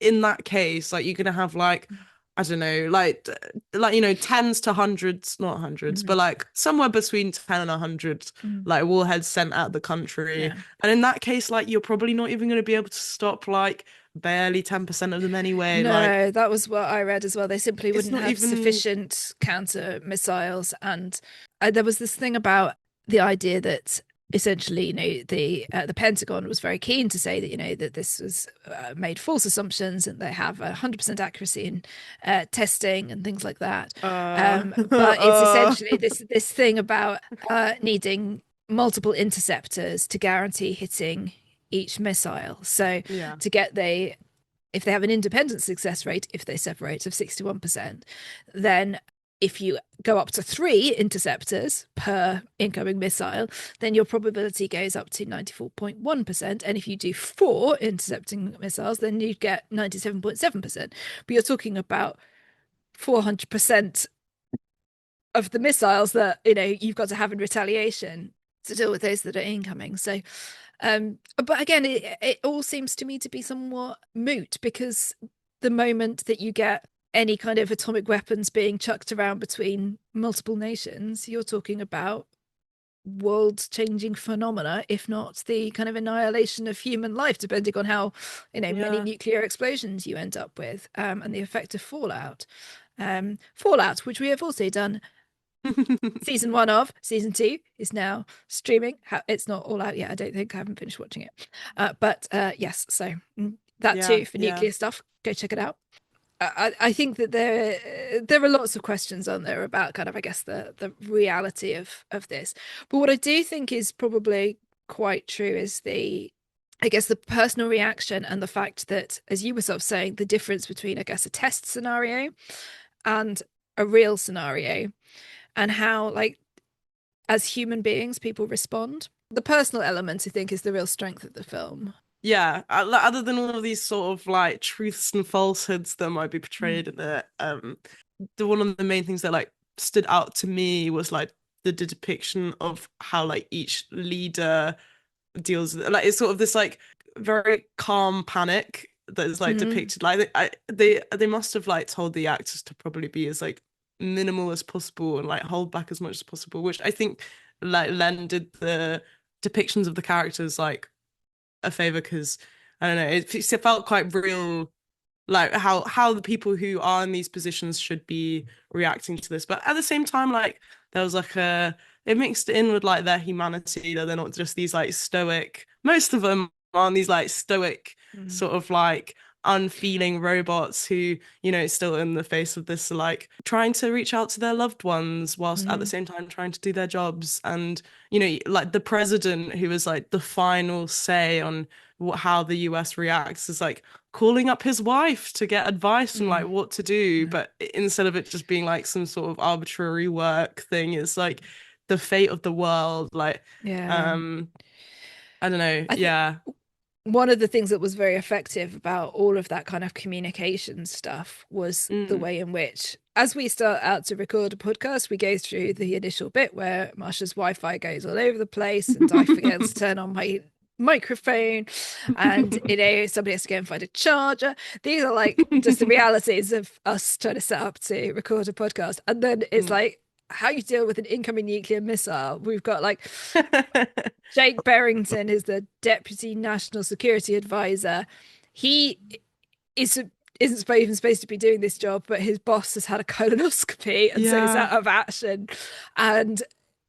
in that case, like you're going to have like I don't know, like tens to hundreds, not hundreds, Mm, but like somewhere between 10 and 100 mm, like warheads sent out the country. yeah. And in that case, like you're probably not even going to be able to stop like barely 10% of them anyway. Like No, that was what I read as well. They simply it's wouldn't not have even sufficient counter missiles. And there was this thing about the idea that essentially, the Pentagon was very keen to say that, that this was made false assumptions and they have 100% accuracy in testing and things like that. But it's uh essentially this thing about needing multiple interceptors to guarantee hitting each missile. So yeah. to get the if they have an independent success rate, if they separate, of 61%, then if you go up to 3 interceptors per incoming missile, then your probability goes up to 94.1%. And if you do 4 intercepting missiles, then you get 97.7%. But you're talking about 400% of the missiles that, you've got to have in retaliation to deal with those that are incoming. So but again, it all seems to me to be somewhat moot because the moment that you get any kind of atomic weapons being chucked around between multiple nations, you're talking about world-changing phenomena, if not the kind of annihilation of human life, depending on how, many Yeah. nuclear explosions you end up with, and the effect of fallout. Fallout, which we have also done season 1 of. Season 2 is now streaming. It's not all out yet, I don't think. I haven't finished watching it. But yes, so that Yeah, too for yeah. nuclear stuff. Go check it out. I think that there are lots of questions on there about kind of, I guess, the reality of this. But what I do think is probably quite true is I guess the personal reaction and the fact that, as you were sort of saying, the difference between, I guess, a test scenario and a real scenario, and how, like, as human beings, people respond. The personal element, I think, is the real strength of the film. Yeah, other than all of these sort of like truths and falsehoods that might be Mm. portrayed in it, the one of the main things that like stood out to me was like the depiction of how like each leader deals with it. Like it's sort of this like very calm panic that is like Mm. depicted. Like they must have like told the actors to probably be as like minimal as possible and like hold back as much as possible, which I think like lended the depictions of the characters like a favor because I don't know, it felt quite real, like how the people who are in these positions should be reacting to this. But at the same time, like there was like it mixed in with like their humanity, that they're not just these like stoic. Most of them are on these like stoic Mm. sort of like unfeeling robots who, still in the face of this, like trying to reach out to their loved ones whilst at the Mm. same time trying to do their jobs. And, like the president who is like the final say on how the US reacts is like calling up his wife to get advice on like Mm. what to do. Yeah. But instead of it just being like some sort of arbitrary work thing, it's like the fate of the world. Like, Yeah. um, I don't know. I think Yeah. one of the things that was very effective about all of that kind of communication stuff was the Mm. way in which, as we start out to record a podcast, we go through the initial bit where Marsha's Wi-Fi goes all over the place and I forget to turn on my microphone, and somebody has to go and find a charger. These are like just the realities of us trying to set up to record a podcast. And then it's Mm. like how you deal with an incoming nuclear missile. We've got like Jake Barrington is the Deputy National Security Advisor. He is isn't even supposed to be doing this job, but his boss has had a colonoscopy and so he's Yeah. out of action. And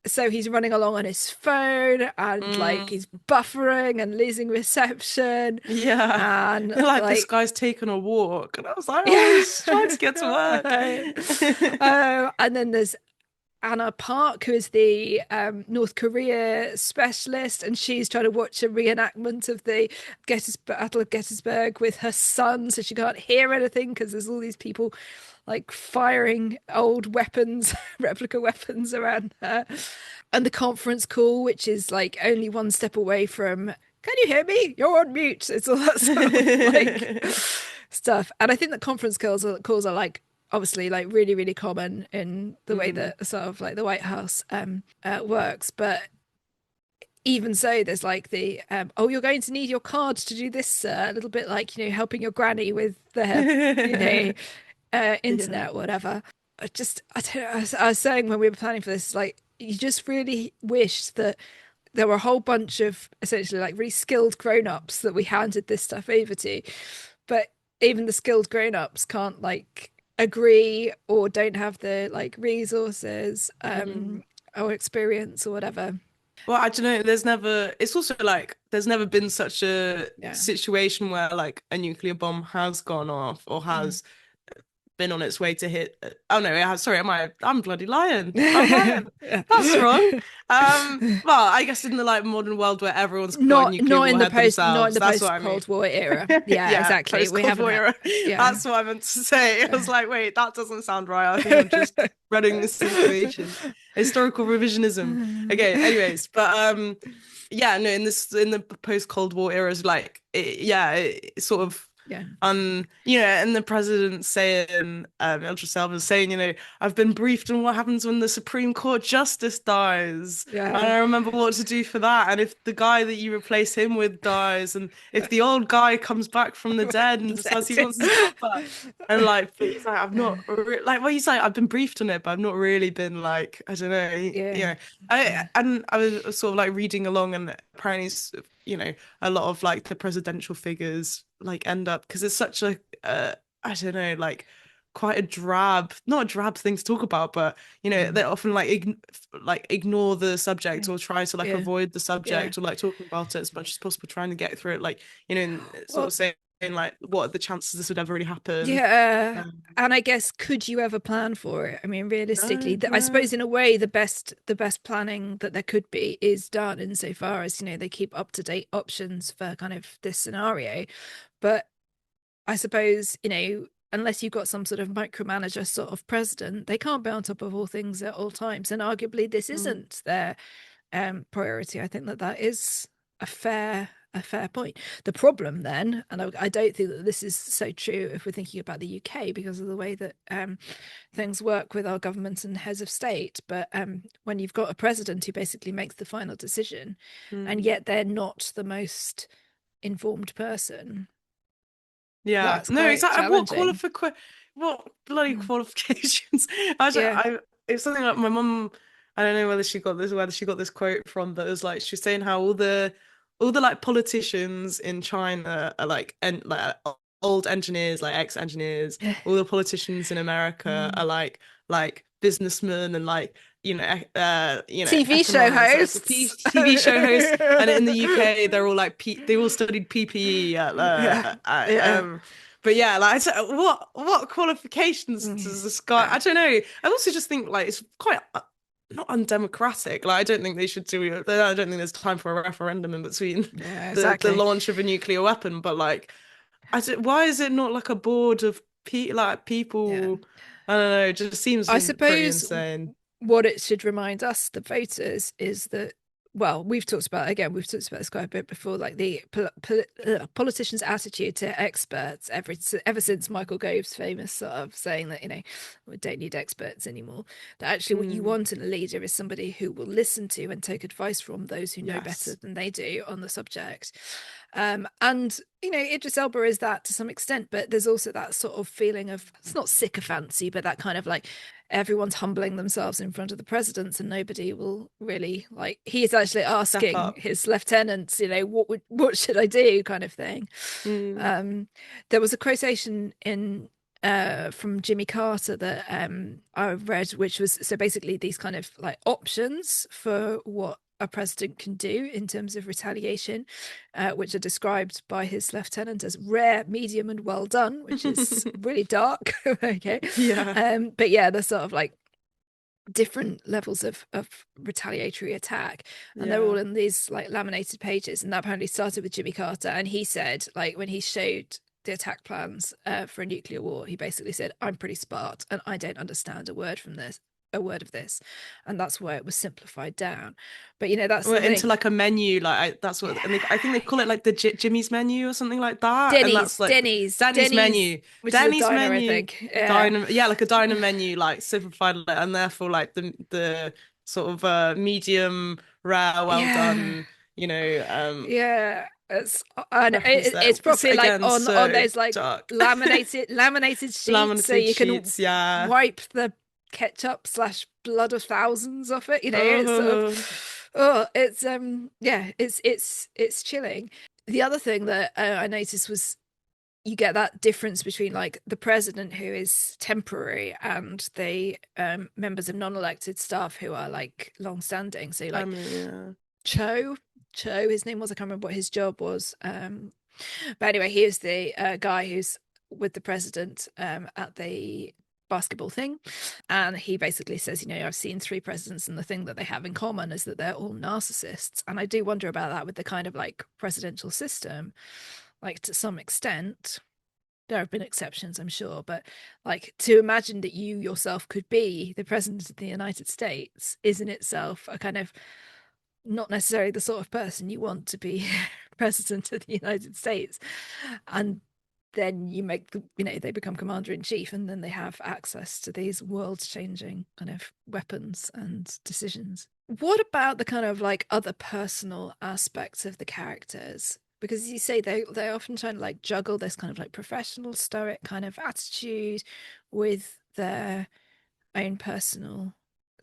so he's running along on his phone and like Mm. he's buffering and losing reception. Yeah. And They're like, this like, guy's taking a walk. And I was like, oh, yeah. he's trying to get to work. And then there's Anna Park, who is the North Korea specialist, and she's trying to watch a reenactment of the Battle of Gettysburg with her son, so she can't hear anything because there's all these people like firing old weapons, replica weapons around her. And the conference call, which is like only one step away from, can you hear me? You're on mute. It's all that sort of like stuff. And I think that conference calls are like obviously like really, really common in the way Mm. that sort of like the White House works. But even so, there's like the oh, you're going to need your card to do this, sir. A little bit like, helping your granny with the, you know, Yeah. internet, whatever. I don't know, I was saying when we were planning for this, like, you just really wish that there were a whole bunch of essentially like really skilled grown-ups that we handed this stuff over to. But even the skilled grown-ups can't like agree or don't have the like resources Mm. or experience or whatever. Well, I don't know. It's also like, there's never been such a Yeah. situation where like a nuclear bomb has gone off or Mm. has been on its way to hit. Oh no, sorry, I'm bloody lying. I'm lying. Yeah. That's wrong. Well, I guess in the like modern world where everyone's got a Not nuclear warhead not in themselves, the that's what I mean. post-Cold War era. Yeah, Yeah, exactly. We post-Cold haven't War had, era. yeah. That's what I meant to say. I was like, wait, that doesn't sound right. I think I'm just spreading this information. Historical revisionism. Okay, anyways, but yeah, no, in the post-Cold War era is like it sort of Yeah. and the president saying, Idris Elba saying, I've been briefed on what happens when the Supreme Court justice dies. And Yeah. I remember what to do for that. And if the guy that you replace him with dies, and if the old guy comes back from the dead and decides he wants his job back. And like, but he's like, I've not like, well, he's like, I've been briefed on it, but I've not really been like, I don't know, Yeah. Yeah. I was sort of like reading along, and apparently, a lot of like the presidential figures like end up, because it's such a I don't know, like quite a not a drab thing to talk about, but Mm. they often like ignore the subject, or try to like Yeah. avoid the Yeah. subject, or like talking about it as much as possible, trying to get through it, like and sort Well, of saying like, what are the chances this would ever really happen. yeah. um, And I guess could you ever plan for it? I mean, realistically, no, I no. suppose in a way the best planning that there could be is done insofar as, they keep up to date options for kind of this scenario. But I suppose, unless you've got some sort of micromanager sort of president, they can't be on top of all things at all times. And arguably, this Mm. isn't their priority. I think that is a fair point. The problem then, and I don't think that this is so true if we're thinking about the UK because of the way that things work with our government and heads of state. But when you've got a president who basically makes the final decision, and Mm. yet they're not the most informed person, Yeah, that's no, quite exactly. challenging. What bloody Mm. qualifications? Yeah. It's something like my mum. I don't know whether she got this quote from, but it was like, she's saying how all the like politicians in China are like, and like old engineers, like ex-engineers. All the politicians in America Mm. are like businessmen, and like TV show economists, like hosts. TV show hosts. And in the UK, they're all like they all studied PPE Yeah. Yeah. but yeah, like, what qualifications Mm. does this guy? Yeah. I don't know. I also just think like it's quite not undemocratic. Like, I don't think they should do. I don't think there's time for a referendum in between Yeah, the exactly. launch of a nuclear weapon. But like, why is it not like a board of Yeah. people? I don't know. It just seems I pretty suppose insane. what it should remind us, the voters, is that, well, we've talked about this quite a bit before, like the politicians' attitude to experts ever since Michael Gove's famous sort of saying that, we don't need experts anymore. That actually what you Mm, want in a leader is somebody who will listen to and take advice from those who know better yes. than they do on the subject. And Idris Elba is that to some extent, but there's also that sort of feeling of, it's not sycophancy, but that kind of like everyone's humbling themselves in front of the presidents and nobody will really, like, he is actually Step asking up. his lieutenants, what should I do, kind of thing. Mm. um there was a quotation in from Jimmy Carter that I read, which was, so basically these kind of like options for what a president can do in terms of retaliation, which are described by his lieutenant as rare, medium, and well done, which is really dark. Okay. Yeah. But yeah, the sort of like different levels of retaliatory attack, and they're all Yeah. in these like laminated pages, and that apparently started with Jimmy Carter. And he said, like, when he showed the attack plans for a nuclear war, he basically said, I'm pretty smart and I don't understand a word from this. a word of this, and that's why it was simplified down. But you know, that's Or the into thing. like a menu, like that's what, and I think they call it like the Jimmy's menu or something like that, and that's like Danny's Denny's, menu, which is a Danny's diner, I menu, think. Yeah, diner, yeah, like a diner menu, like simplified, and therefore like the sort of medium rare, well yeah, done, yeah. And reference there. it's It's properly like again on so those like dark. laminated sheets, so Laminated you can sheets, yeah. wipe the ketchup slash blood of thousands off it. You know, it's sort of, Oh, oh, it's yeah, it's chilling. The other thing that I noticed was you get that difference between like the president who is temporary and the members of non-elected staff who are like long-standing. So I like mean, yeah. Cho, Cho, his name was, I can't remember what his job was. But anyway, he is the guy who's with the president at the basketball thing. And he basically says, you know, I've seen three presidents, and the thing that they have in common is that they're all narcissists. And I do wonder about that with the kind of like presidential system, like to some extent. There have been exceptions, I'm sure, but like to imagine that you yourself could be the president of the United States is in itself a kind of not necessarily the sort of person you want to be president of the United States. And then you make the, you know, they become commander in chief, and then they have access to these world changing kind of weapons and decisions. What about the kind of like other personal aspects of the characters? Because as you say, they often try to like juggle this kind of like professional stoic kind of attitude with their own personal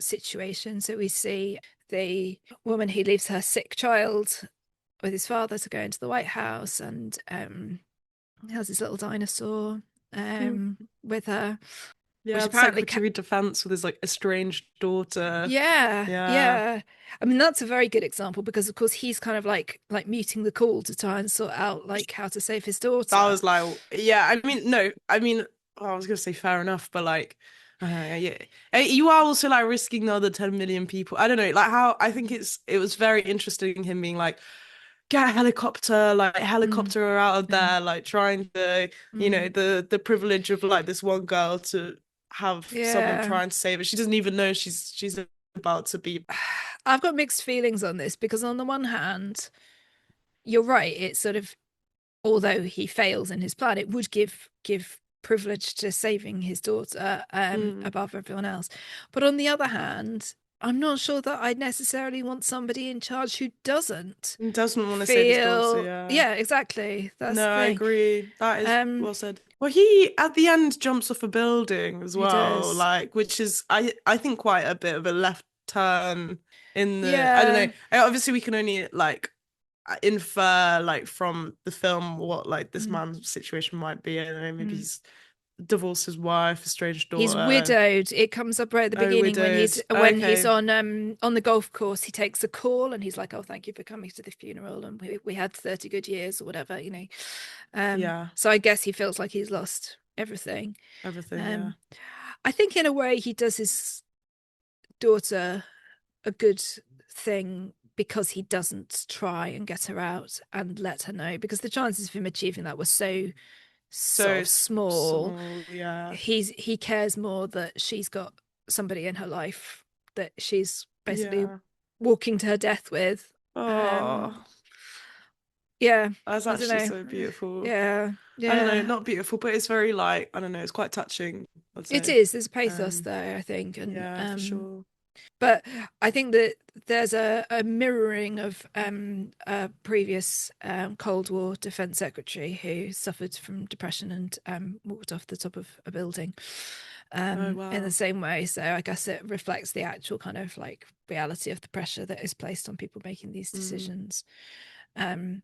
situation. So we see the woman who leaves her sick child with his father to go into the White House, and has his little dinosaur Mm. with her, which Yeah, the apparently Secretary of Defense with his like estranged daughter. yeah, Yeah. yeah. I mean, that's a very good example because of course he's kind of like muting the call to try and sort out like how to save his That daughter. was like, yeah, I mean, no, I mean, I was gonna say fair enough, but like, yeah, you are also like risking the other 10 million people. I don't know, like how I think it was very interesting him being like, get a helicopter, like Mm, helicopter her out of mm, there, like trying to, mm. the privilege of like this one girl to have someone Yeah. trying to save her. She doesn't even know she's about to be. I've got mixed feelings on this because on the one hand, you're right, it's sort of, although he fails in his plan, it would give privilege to saving his daughter Mm, above everyone else. But on the other hand, I'm not sure that I necessarily want somebody in charge who doesn't doesn't want to save his daughter, feel, yeah. yeah, exactly. That's No, the I thing. agree. That is Um, well said. Well, he at the end jumps off a building as he well, does. like which is I think quite a bit of a left turn in the I don't know. Yeah. Obviously, we can only like infer like from the film what like this Mm, man's situation might be. I don't know, maybe mm. he's divorced his wife, estranged He's daughter, widowed. It comes up right at the oh beginning when widowed. he's Okay, on the golf course. He takes a call and he's like, "Oh, thank you for coming to the funeral, and we had 30 good years or whatever, you know." yeah, So I guess he feels like he's lost everything. everything, yeah. Um, I think in a way he does his daughter a good thing because he doesn't try and get her out and let her know, because the chances of him achieving that were so sort So of small. small, yeah, He cares more that she's got somebody in her life that she's basically yeah. walking to her death with. Oh. Um, yeah, That's I don't actually know. so beautiful. Yeah, I don't know, yeah. not beautiful, but it's very like, I don't know, it's quite touching, I'd It say. is. There's pathos Um, there, I think, and yeah, for sure. but I think that there's a mirroring of a previous Cold War defense secretary who suffered from depression and walked off the top of a building Oh in the wow. same way. So I guess it reflects the actual kind of like reality of the pressure that is placed on people making these Mm. decisions. Um,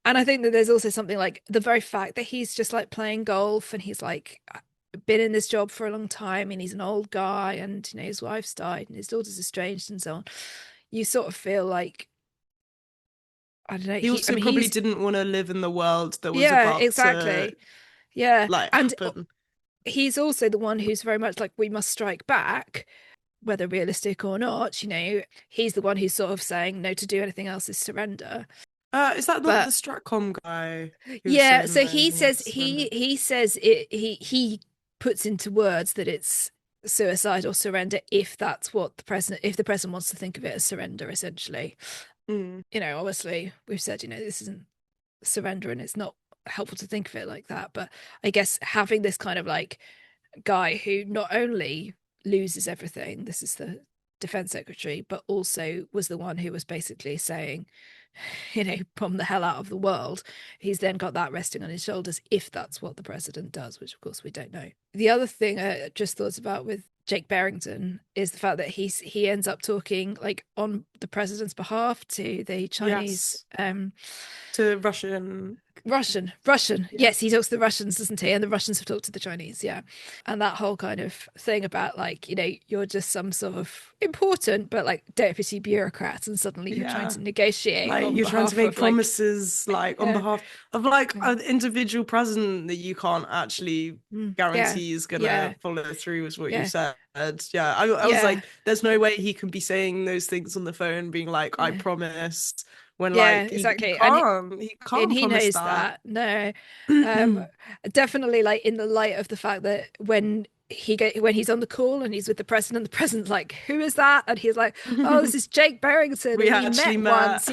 and I think that there's also something like the very fact that he's just like playing golf and he's like been in this job for a long time and he's an old guy and you know his wife's died and his daughter's estranged and so on. You sort of feel like I don't know. He I also mean, probably he's didn't want to live in the world that was yeah, about to exactly. Yeah, like and happen. he's also the one who's very much like we must strike back, whether realistic or not. You know, he's the one who's sort of saying no to do anything else is surrender. Is that the But Stratcom guy who was yeah, saying so that anything else is surrender? he says it he puts into words that it's suicide or surrender if that's what the president, if the president wants to think of it as surrender, essentially. Mm. Obviously we've said, this isn't surrender and it's not helpful to think of it like that. But I guess having this kind of like guy who not only loses everything, this is the defense secretary, but also was the one who was basically saying, bomb the hell out of the world. He's then got that resting on his shoulders if that's what the president does, which of course we don't know. The other thing I just thought about with Jake Barrington is the fact that he ends up talking like on the president's behalf to the Chinese Yes. To Russian. Russian. Yeah. Yes, he talks to the Russians, doesn't he? And the Russians have talked to the Chinese, yeah. And that whole kind of thing about like, you're just some sort of important but like deputy bureaucrat, and suddenly you're trying Yeah. to negotiate Like on you're trying to behalf make of like, promises like on yeah, behalf of like an individual president that you can't actually yeah, guarantee is gonna yeah, follow through with what you yeah, said. Yeah, I was yeah, like, there's no way he can be saying those things on the phone, being like, I yeah, promise, when yeah, like he exactly. he And can't he promise knows that. that. No, um, definitely like in the light of the fact that when he's on the call and he's with the president's like, who is that? And he's like, oh, this is Jake Barrington, We and we actually met met. once.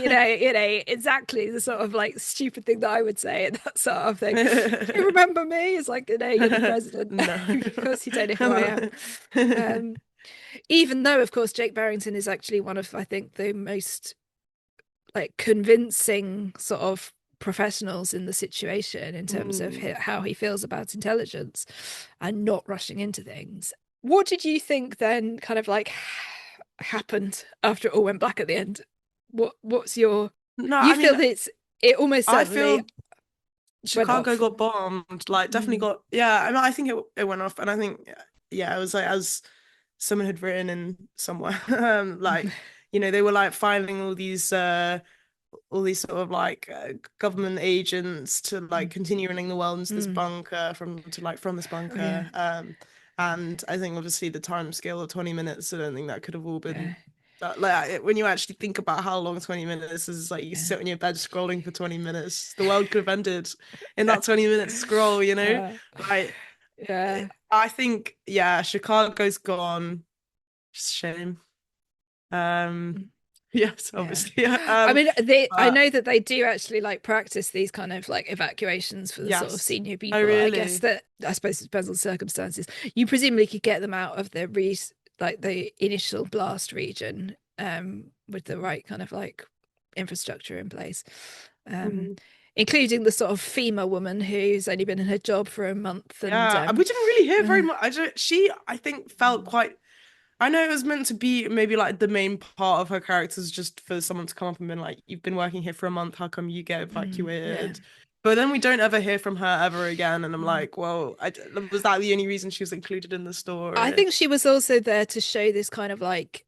Exactly the sort of like stupid thing that I would say and that sort of thing. Do you remember me? It's like, you're the president. No. Of course you don't know who I am. Um, Even though, of course, Jake Barrington is actually one of, I think, the most like convincing sort of professionals in the situation in terms of Mm. how he feels about intelligence and not rushing into things. What did you think then kind of like happened after it all went black at the end? What's your, No, you I feel mean, that it almost I certainly feel went Chicago off? got bombed, like definitely Mm, got, yeah, I mean, I think it went off, and I think, yeah, it was like as someone had written in somewhere, like, they were like filing all these sort of like government agents to like continue running the world into this mm, bunker from this oh yeah, bunker. And I think obviously the time scale of 20 minutes, I don't think that could have all been yeah, that, like when you actually think about how long 20 minutes is, like you yeah. sit on your bed scrolling for 20 minutes, the world could have ended in that 20 minute scroll, Uh, like yeah. I think, yeah, Chicago's gone. Just a shame. um Mm. yes, Yeah. obviously. I mean, I But know that they do actually like practice these kind of like evacuations for the sort of yes. senior Oh, people. I guess really? that I suppose it depends on circumstances. You presumably could get them out of the like the initial blast region, with the right kind of like infrastructure in place. Um, Mm. Including the sort of FEMA woman who's only been in her job for a month and Yeah, we didn't really hear very uh, much. I think, felt quite. I know it was meant to be maybe like the main part of her character is just for someone to come up and be like, "You've been working here for a month. How come you get yeah. evacuated?" But then we don't ever hear from her ever again, and I'm Mm. like, "Well, was that the only reason she was included in the I story?" think she was also there to show this kind of like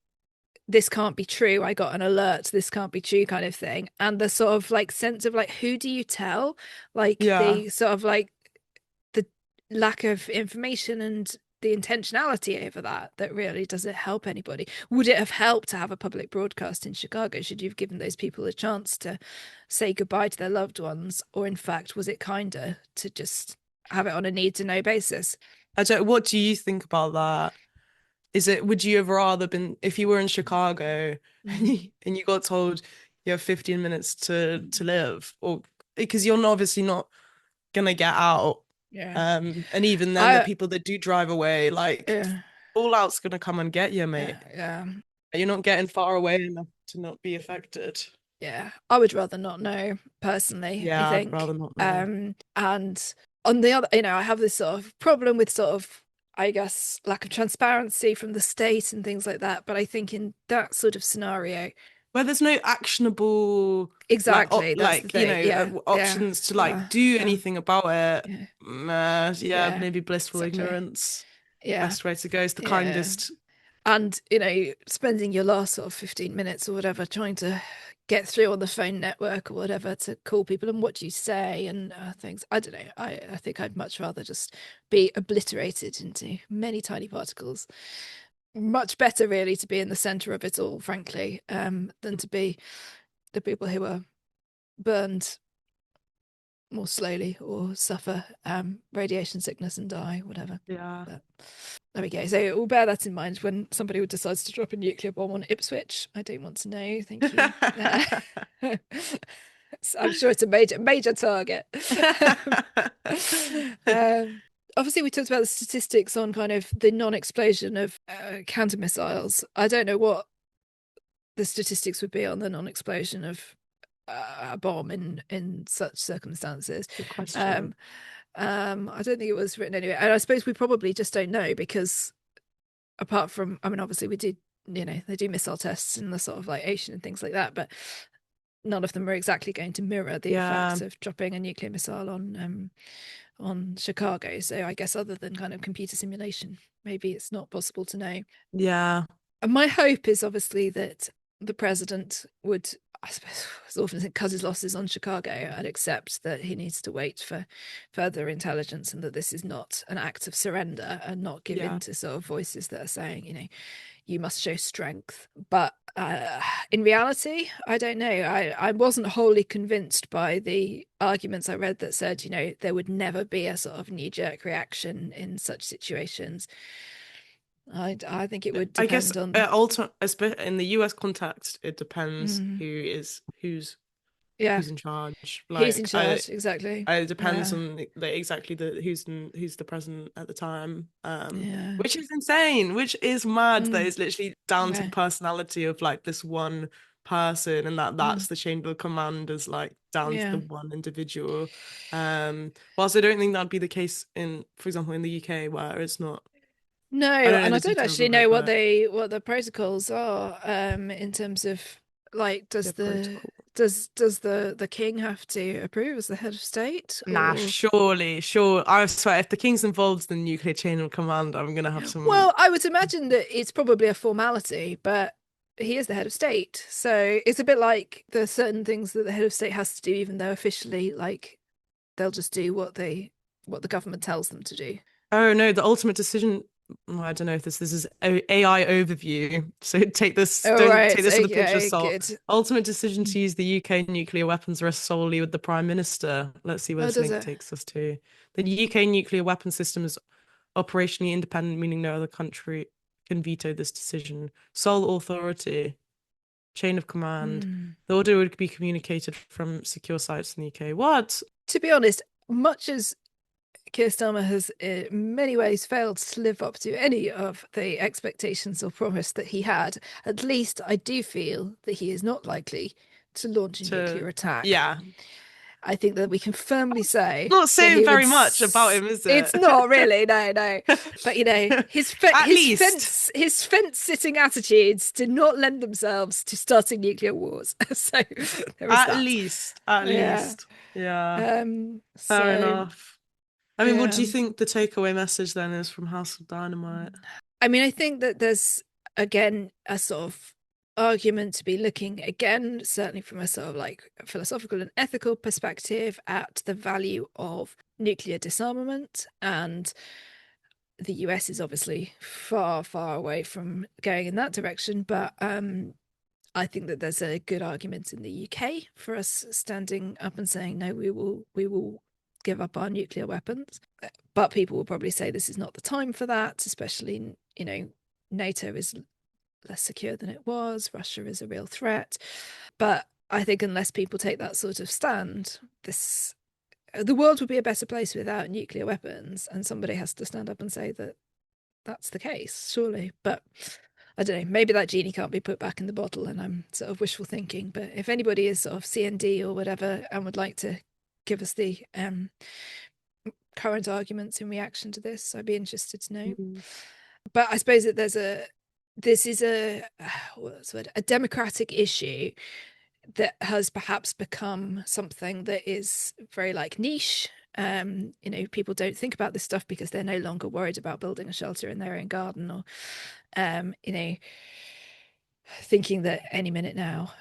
this can't be true. I got an alert. This can't be true kind of thing. And the sort of like sense of like, who do you tell? Like Yeah. the sort of like the lack of information and the intentionality over that really doesn't help anybody. Would it have helped to have a public broadcast in Chicago? Should you have given those people a chance to say goodbye to their loved ones? Or in fact, was it kinder to just have it on a need to know basis? What do you think about that? Would you have rather been, if you were in Chicago and Mm. you got told you have 15 minutes to live, or because you're obviously not gonna get out. Yeah. And even then the I people that do drive away, like yeah, fallout's gonna come and get you, yeah, mate. yeah. You're not getting far away enough to not be affected. Yeah, I would rather not know personally, I Yeah, I'd think. rather not know. And on the other, I have this sort of problem with sort of, I guess, lack of transparency from the state and things like that. But I think in that sort of scenario, Where there's no actionable, like exactly, that's the thing. Yeah, yeah, options to like do yeah, anything about it. yeah, Yeah, yeah, maybe blissful exactly. ignorance. Yeah, Best way to go is the yeah. kindest. And, spending your last sort of 15 minutes or whatever trying to get through on the phone network or whatever to call people and what do you say and things. I don't know. I think I'd much rather just be obliterated into many tiny particles. Much better, really, to be in the center of it all, frankly, than to be the people who are burned more slowly or suffer radiation sickness and die, whatever. Yeah. But there we go. So we'll bear that in mind when somebody decides to drop a nuclear bomb on Ipswich. I don't want to know. Thank you. I'm sure it's a major target. um, Obviously, we talked about the statistics on kind of the non-explosion of counter missiles. I don't know what the statistics would be on the non-explosion of a bomb in such circumstances. Good question. Um, I don't think it was written anywhere, and I suppose we probably just don't know because apart from, I mean, obviously we did, they do missile tests in the sort of like ocean and things like that, but none of them are exactly going to mirror the Yeah. effects of dropping a nuclear missile on Chicago. So I guess other than kind of computer simulation, maybe it's not possible to know. Yeah. And my hope is obviously that the president would, I suppose, as often as it cut his losses on Chicago and accept that he needs to wait for further intelligence and that this is not an act of surrender and not give in Yeah. to sort of voices that are saying, you must show strength. But in reality, I don't know. I wasn't wholly convinced by the arguments I read that said, there would never be a sort of knee-jerk reaction in such situations. I think it would I guess depend on. in the US context, it depends Mm, who's yeah, in charge. who's in Like charge exactly. it depends Yeah, on exactly who's the president at the time. yeah, Which is insane, which is mad that mm, it's literally down to the yeah, personality of like this one person, and mm, that's the chain of command is like down to the yeah. one individual. Whilst I don't think that'd be the case for example, in the UK where it's not. No, I don't know and I the don't details actually of it, know but what the protocols are in terms of like their protocol. does the king have to approve as the head of state Nah, or surely, sure. I swear, if the king's involved in the nuclear chain of command, I'm gonna have some. well, I would imagine that it's probably a formality, but he is the head of state. So it's a bit like there's certain things that the head of state has to do, even though officially like they'll just do what the government tells them to do. Oh no, the ultimate decision. Well, I don't know if this is AI overview. So take this, Oh don't take right, this with a pinch of okay, salt. good. Ultimate decision to use the UK nuclear weapons rests solely with the Prime Minister. Let's see where Oh, this does link it? takes us to. The UK nuclear weapon system is operationally independent, meaning no other country can veto this decision. Sole authority, chain of command. Hmm. The order would be communicated from secure sites in the UK. What? To be honest, much as Keir Starmer has in many ways failed to live up to any of the expectations or promise that he had, at least I do feel that he is not likely to launch a To nuclear attack. yeah. I think that we can firmly say Not that saying he would. very much about him, is It's it? not really, no, no. But At least. his fence sitting attitudes did not lend themselves to starting nuclear wars. So there is At that. least. At Yeah. least. Yeah. Fair So enough. I mean, what do yeah. you think the takeaway message then is from House of Dynamite? I mean, I think that there's again a sort of argument to be looking again, certainly from a sort of like philosophical and ethical perspective, at the value of nuclear disarmament. And the US is obviously far, far away from going in that direction. But I think that there's a good argument in the UK for us standing up and saying, no, we will give up our nuclear weapons. But people will probably say this is not the time for that, especially, NATO is less secure than it was. Russia is a real threat. But I think unless people take that sort of stand, the world would be a better place without nuclear weapons. And somebody has to stand up and say that that's the case, surely. But I don't know, maybe that genie can't be put back in the bottle and I'm sort of wishful thinking. But if anybody is sort of CND or whatever and would like to give us the current arguments in reaction to this, I'd be interested to know. Mm. But I suppose that this is what's the word, a democratic issue that has perhaps become something that is very like niche. People don't think about this stuff because they're no longer worried about building a shelter in their own garden or, thinking that any minute now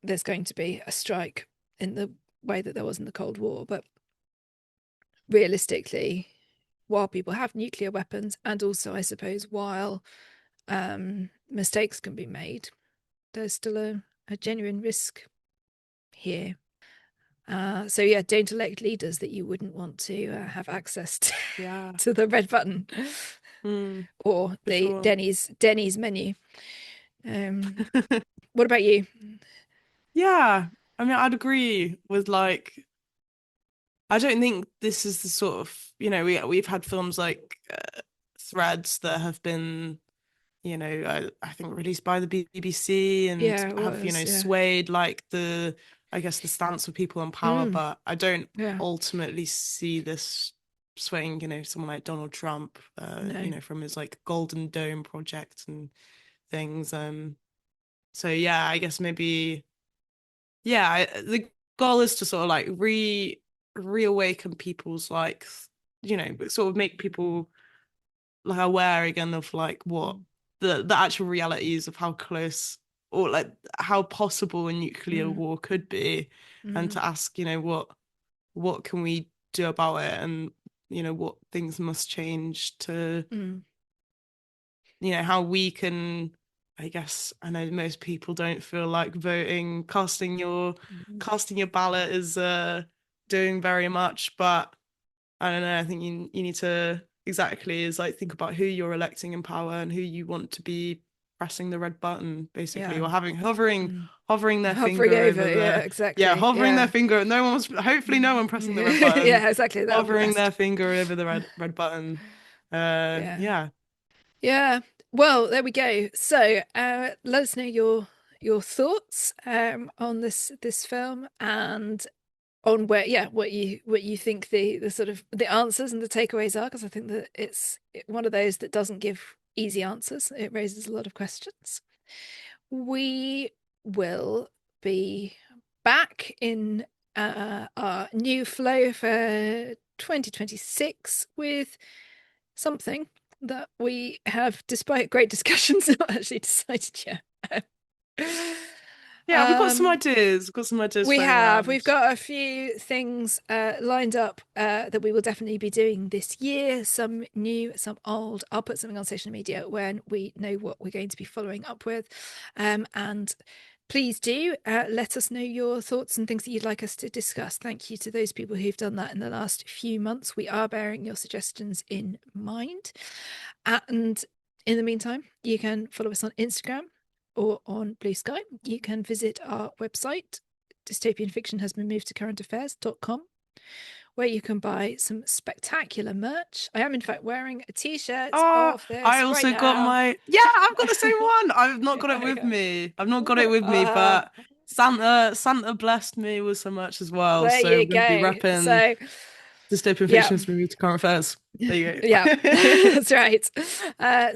there's going to be a strike in the way that there was in the Cold War. But realistically, while people have nuclear weapons, and also, I suppose, while mistakes can be made, there's still a genuine risk here. So yeah, don't elect leaders that you wouldn't want to have access to, Yeah. to the red button Mm, or for the sure. Denny's menu. What about you? Yeah. I mean, I'd agree with like I don't think this is the sort of, we've had films like Threads that have been, I think released by the BBC and Yeah, it have, was. Yeah. swayed like I guess the stance of people in power, Mm, but I don't yeah. ultimately see this swaying, someone like Donald Trump, No. from his like Golden Dome project and things. So yeah, I guess maybe yeah, the goal is to sort of like reawaken people's like sort of make people like aware again of like what the actual realities of how close or like how possible a nuclear Mm, war could be, and mm, to ask what can we do about it, and what things must change to mm, how we can, I guess I know most people don't feel like voting, mm. casting your ballot is doing very much, but I don't know, I think you need to exactly is like think about who you're electing in power and who you want to be pressing the red button basically, Yeah. or having hovering Mm. hovering their Hovering finger over over. Yeah, the yeah, exactly. hovering their Yeah. finger, no one's hopefully no one pressing the red button, Yeah, exactly. That would be hovering their best. finger over the red button. Yeah. Yeah. Yeah. Well, there we go. So, let us know your thoughts on this film and on where what you think the sort of the answers and the takeaways are, because I think that it's one of those that doesn't give easy answers. It raises a lot of questions. We will be back in our new flow for 2026 with something that we have, despite great discussions, not actually decided yet. Yeah, we've got some um, ideas. We've got some ideas we floating have. around. We've got a few things lined up that we will definitely be doing this year. Some new, some old. I'll put something on social media when we know what we're going to be following up with. And please do let us know your thoughts and things that you'd like us to discuss. Thank you to those people who've done that in the last few months. We are bearing your suggestions in mind. And in the meantime, you can follow us on Instagram or on Blue Sky. You can visit our website. Dystopian fiction has been moved to currentaffairs.com, where you can buy some spectacular merch. I am, in fact, wearing a t-shirt Oh, of I this right also got now. I've got the same one. I've not got it with Yeah, me. I've not got it with me, uh, but Santa blessed me with so much as well. there So you we're gonna be go. repping So, dystopian yeah, fiction as we move to current affairs. There you yeah, go. that's right.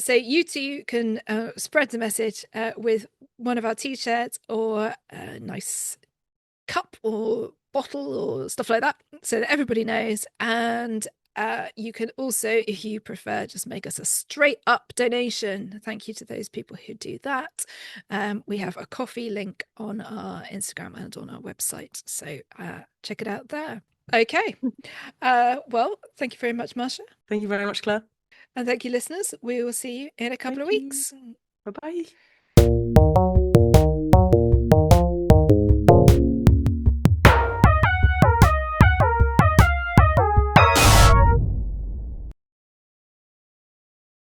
So you too can spread the message with one of our t-shirts or a nice cup or bottle or stuff like that, so that everybody knows. And you can also, if you prefer, just make us a straight up donation. Thank you to those people who do that. We have a coffee link on our Instagram and on our website, so check it out there. Okay. Well, thank you very much, Masha. Thank you very much, Claire. And thank you, listeners. We will see you in a couple of Thank you. weeks. Bye bye.